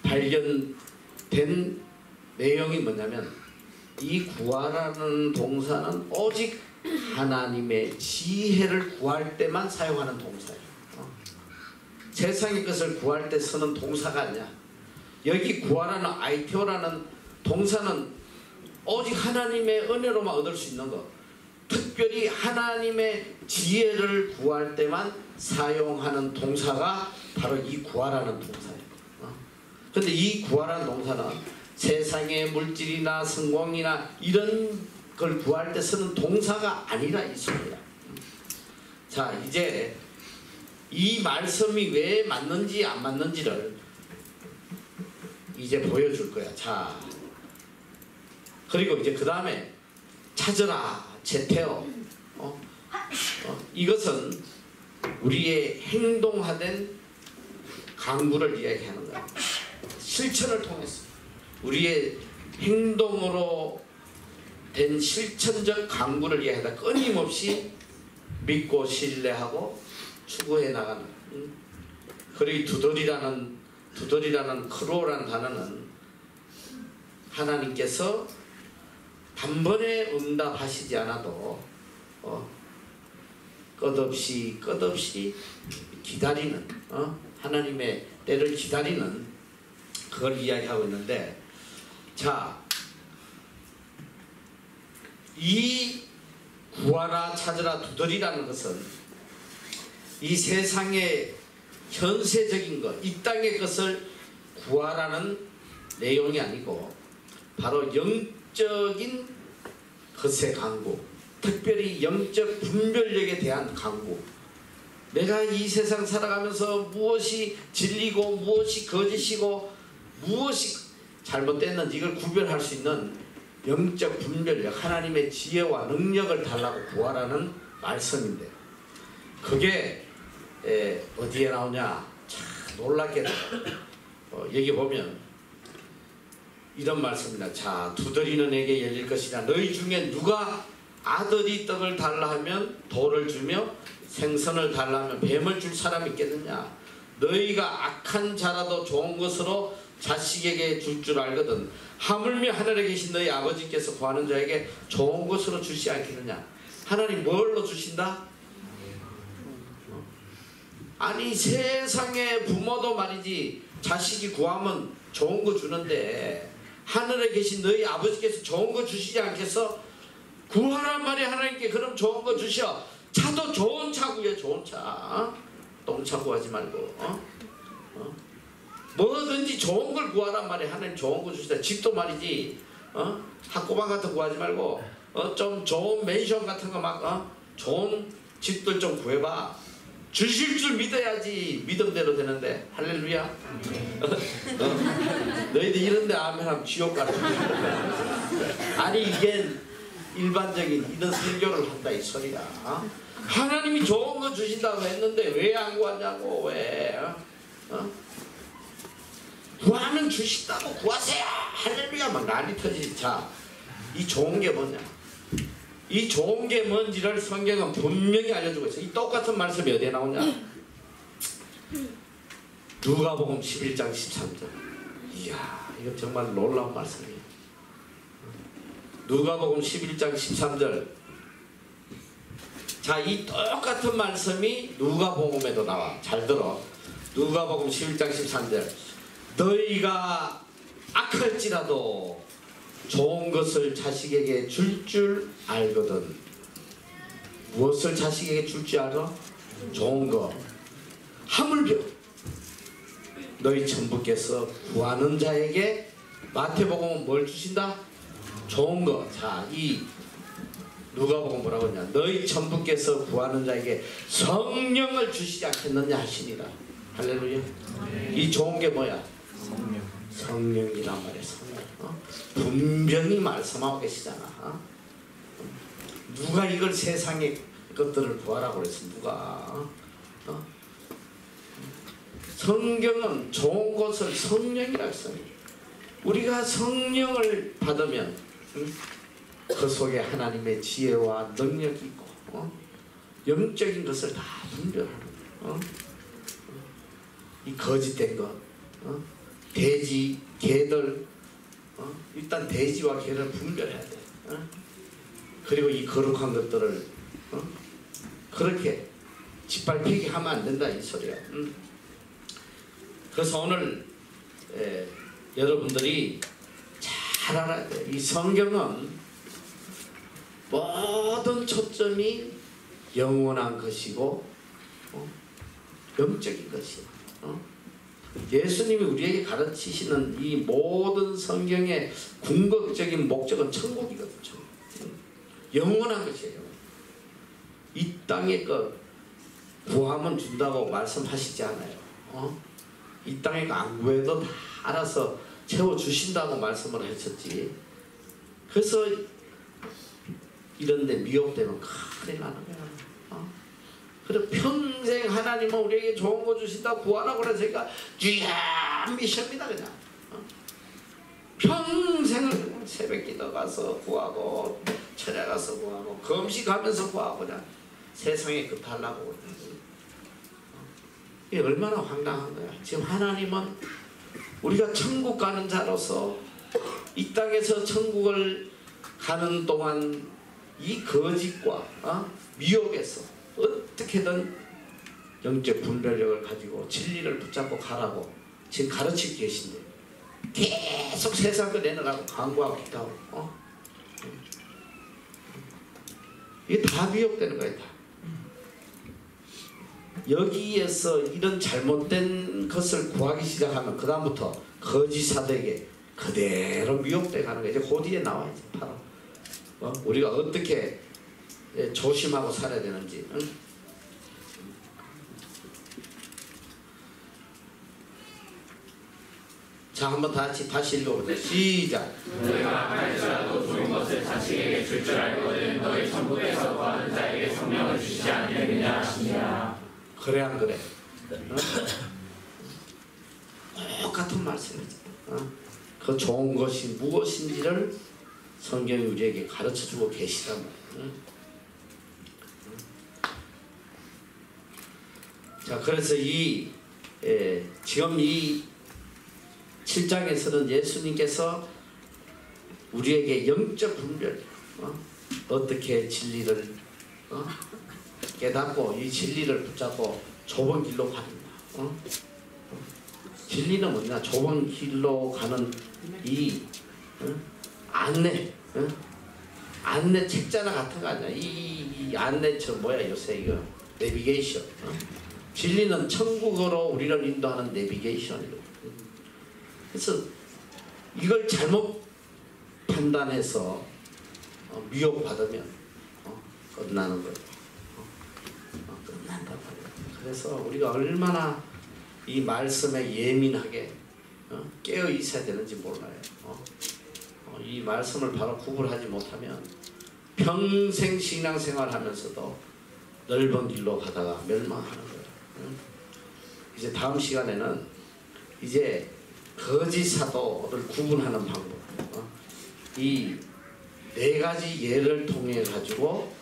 발견된 내용이 뭐냐면 이 구하라는 동사는 오직 하나님의 지혜를 구할 때만 사용하는 동사예요. 세상의 것을 구할 때 쓰는 동사가 아니야. 여기 구하라는 아이테오라는 동사는 오직 하나님의 은혜로만 얻을 수 있는 것. 특별히 하나님의 지혜를 구할 때만 사용하는 동사가 바로 이 구하라는 동사예요. 그런데 이 구하라는 동사는 세상의 물질이나 성공이나 이런 걸 구할 때 쓰는 동사가 아니라 이 소리야. 자, 이제 이 말씀이 왜 맞는지 안 맞는지를 이제 보여줄 거야. 자, 그리고 이제 그 다음에 찾으라, 제테오. 이것은 우리의 행동화된 강구를 이야기하는 거야. 실천을 통해서 우리의 행동으로 된 실천적 강구를 이야기하다 끊임없이 믿고 신뢰하고 추구해 나가는. 그리고 두더리라는 크로라는 단어는 하나님께서 단번에 응답하시지 않아도 끝없이 기다리는 하나님의 때를 기다리는 그걸 이야기하고 있는데, 자, 이 구하라 찾으라 두드리라는 것은 이 세상의 현세적인 것, 이 땅의 것을 구하라는 내용이 아니고 바로 영적인 것의 강구, 특별히 영적 분별력에 대한 강구. 내가 이 세상 살아가면서 무엇이 진리고 무엇이 거짓이고 무엇이 잘못됐는지 이걸 구별할 수 있는 영적 분별력, 하나님의 지혜와 능력을 달라고 구하라는 말씀인데, 그게 어디에 나오냐? 참 놀랍게도 여기 보면 이런 말씀입니다. 자, 두드리는 에게 열릴 것이라. 너희 중에 누가 아들이 떡을 달라 하면 돌을 주며 생선을 달라 하면 뱀을 줄 사람이 있겠느냐? 너희가 악한 자라도 좋은 것으로 자식에게 줄 줄 알거든 하물며 하늘에 계신 너희 아버지께서 구하는 자에게 좋은 것으로 주시 않겠느냐? 하나님 뭘로 주신다? 아니 세상의 부모도 말이지 자식이 구하면 좋은 거 주는데 하늘에 계신 너희 아버지께서 좋은 거 주시지 않겠어? 구하란 말이야. 하나님께. 그럼 좋은 거 주셔. 차도 좋은 차 구해. 좋은 차. 똥차 구하지 말고 뭐든지 좋은 걸 구하란 말이야. 하나님 좋은 거 주시다. 집도 말이지 학고방 같은 거 구하지 말고 좀 좋은 맨션 같은 거 막 좋은 집들 좀 구해봐. 주실 줄 믿어야지 믿음대로 되는데. 할렐루야. 너희들 이런데 아멘 하면 지옥 가는 거야. 아니 이게 일반적인 이런 설교를 한다 이 소리야. 하나님이 좋은 거 주신다고 했는데 왜 안 구하냐고. 왜 구하면 주신다고 구하세요. 할렐루야 막 난리 터지지. 자, 이 좋은 게 뭐냐? 이 좋은 게 뭔지를 성경은 분명히 알려주고 있어요. 이 똑같은 말씀이 어디에 나오냐? 누가복음 11장 13절. 이야, 이거 정말 놀라운 말씀이에요. 누가복음 11장 13절. 자, 이 똑같은 말씀이 누가복음에도 나와. 잘 들어. 누가복음 11장 13절. 너희가 악할지라도 좋은 것을 자식에게 줄 줄 알거든. 무엇을 자식에게 줄 줄 알아? 좋은 거. 하물며 너희 천부께서 구하는 자에게, 마태복음은 뭘 주신다? 좋은 거. 자, 이 누가복음 뭐라고 했냐? 너희 천부께서 구하는 자에게 성령을 주시지 않겠느냐 하시니라. 할렐루야. 이 좋은 게 뭐야? 성령이란 말이야. 성령. 분명히 말씀하고 계시잖아. 누가 이걸 세상의 것들을 구하라고 그랬어? 누가? 성경은 좋은 것을 성령이라고 했어요. 우리가 성령을 받으면 그 속에 하나님의 지혜와 능력이 있고 영적인 것을 다 분별하는 이 거짓된 것, 돼지, 개들, 일단 돼지와 개를 분별해야 돼. 그리고 이 거룩한 것들을 그렇게 짓밟히게 하면 안 된다 이 소리야. 그래서 오늘 여러분들이 잘 알아야 돼. 이 성경은 모든 초점이 영원한 것이고 영적인 것이야. 예수님이 우리에게 가르치시는 이 모든 성경의 궁극적인 목적은 천국이거든. 영원한 것이에요. 이 땅의 것 구하면 준다고 말씀하시지 않아요. 이 땅에 거 안 구해도 다 알아서 채워주신다고 말씀을 하셨지. 그래서 이런데 미혹되면 큰일 나는 거야. 그래 평생 하나님은 우리에게 좋은 거 주신다 구하라고 그랬으니까 쥐야 미십니다 그냥. 평생을 새벽기도 가서 구하고 찾아가서 구하고 금식하면서 구하고 그냥 세상에 급하려고. 이게 얼마나 황당한 거야. 지금 하나님은 우리가 천국 가는 자로서 이 땅에서 천국을 가는 동안 이 거짓과 미혹에서 어떻게든 영적 분별력을 가지고 진리를 붙잡고 가라고 지금 가르치고 계신데 계속 세상 거 내놓으라고 강구하고 있다고. 이게 다 미혹되는 거예요. 다. 여기에서 이런 잘못된 것을 구하기 시작하면 그 다음부터 거짓 사도에게 그대로 미혹돼 가는 거예요. 이제 그 뒤에 나와 있죠. 바로 우리가 어떻게 조심하고 살아야 되는지. 응? 자, 한번 다시 읽어보세요. 시작. 너희가 할지라도 좋은 것을 자식에게 줄 줄 알거든 너희 천국에서 구하는 자에게 성령을 주시지 않느냐 하시니라. 그래 안 그래? 똑같은 말씀이죠. 그 좋은 것이 무엇인지를 성경이 우리에게 가르쳐주고 계시단 말이에요. 자, 그래서 지금 이 7장에서는 예수님께서 우리에게 영적 분별, 어떻게 진리를 깨닫고 이 진리를 붙잡고 좁은 길로 가는가. 진리는 뭐냐? 좁은 길로 가는 이 안내, 안내 책자나 같은 거 아니야? 이 안내처 뭐야 요새 이거 내비게이션. 진리는 천국으로 우리를 인도하는 내비게이션이고. 그래서 이걸 잘못 판단해서 미혹받으면 끝나는 거예요. 끝난단 말이에요. 그래서 우리가 얼마나 이 말씀에 예민하게 깨어 있어야 되는지 몰라요. 이 말씀을 바로 구분하지 못하면 평생 신앙생활 하면서도 넓은 길로 가다가 멸망하는 거예요. 이제 다음 시간에는 이제 거짓 사도를 구분하는 방법, 이 4가지 예를 통해 가지고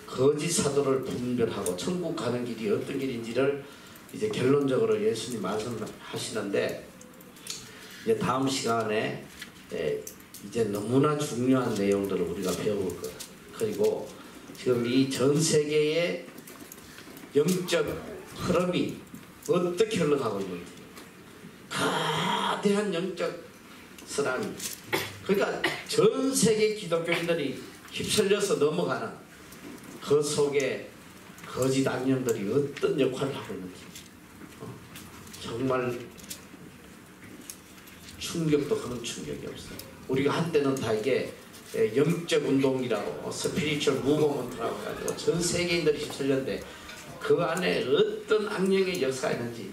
거짓 사도를 분별하고 천국 가는 길이 어떤 길인지를 이제 결론적으로 예수님 말씀하시는데, 이제 다음 시간에 이제 너무나 중요한 내용들을 우리가 배울 거예요. 그리고 지금 이 전 세계의 영적 흐름이 어떻게 흘러가고 있는지, 거대한 영적 쓰나미, 그러니까 전 세계 기독교인들이 휩쓸려서 넘어가는 그 속에 거짓 악령들이 어떤 역할을 하고 있는지 정말 충격도 그런 충격이 없어요. 우리가 한때는 다 이게 영적 운동이라고 스피리추얼 무브먼트라고 해가지고 전 세계인들이 휩쓸렸는데 그 안에 어떤 악령의 역사가 있는지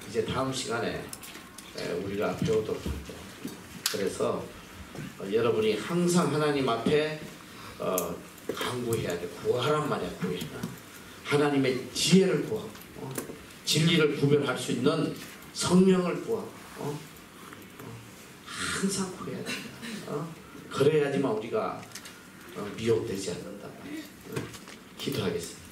이제 다음 시간에 우리가 배우도록 합니다. 그래서 여러분이 항상 하나님 앞에 간구해야 돼. 구하란 말이야. 구해. 하나님의 지혜를 구하고 진리를 구별할 수 있는 성령을 구하고 항상 구해야 된다. 그래야지만 우리가 미혹되지 않는다. 기도하겠습니다.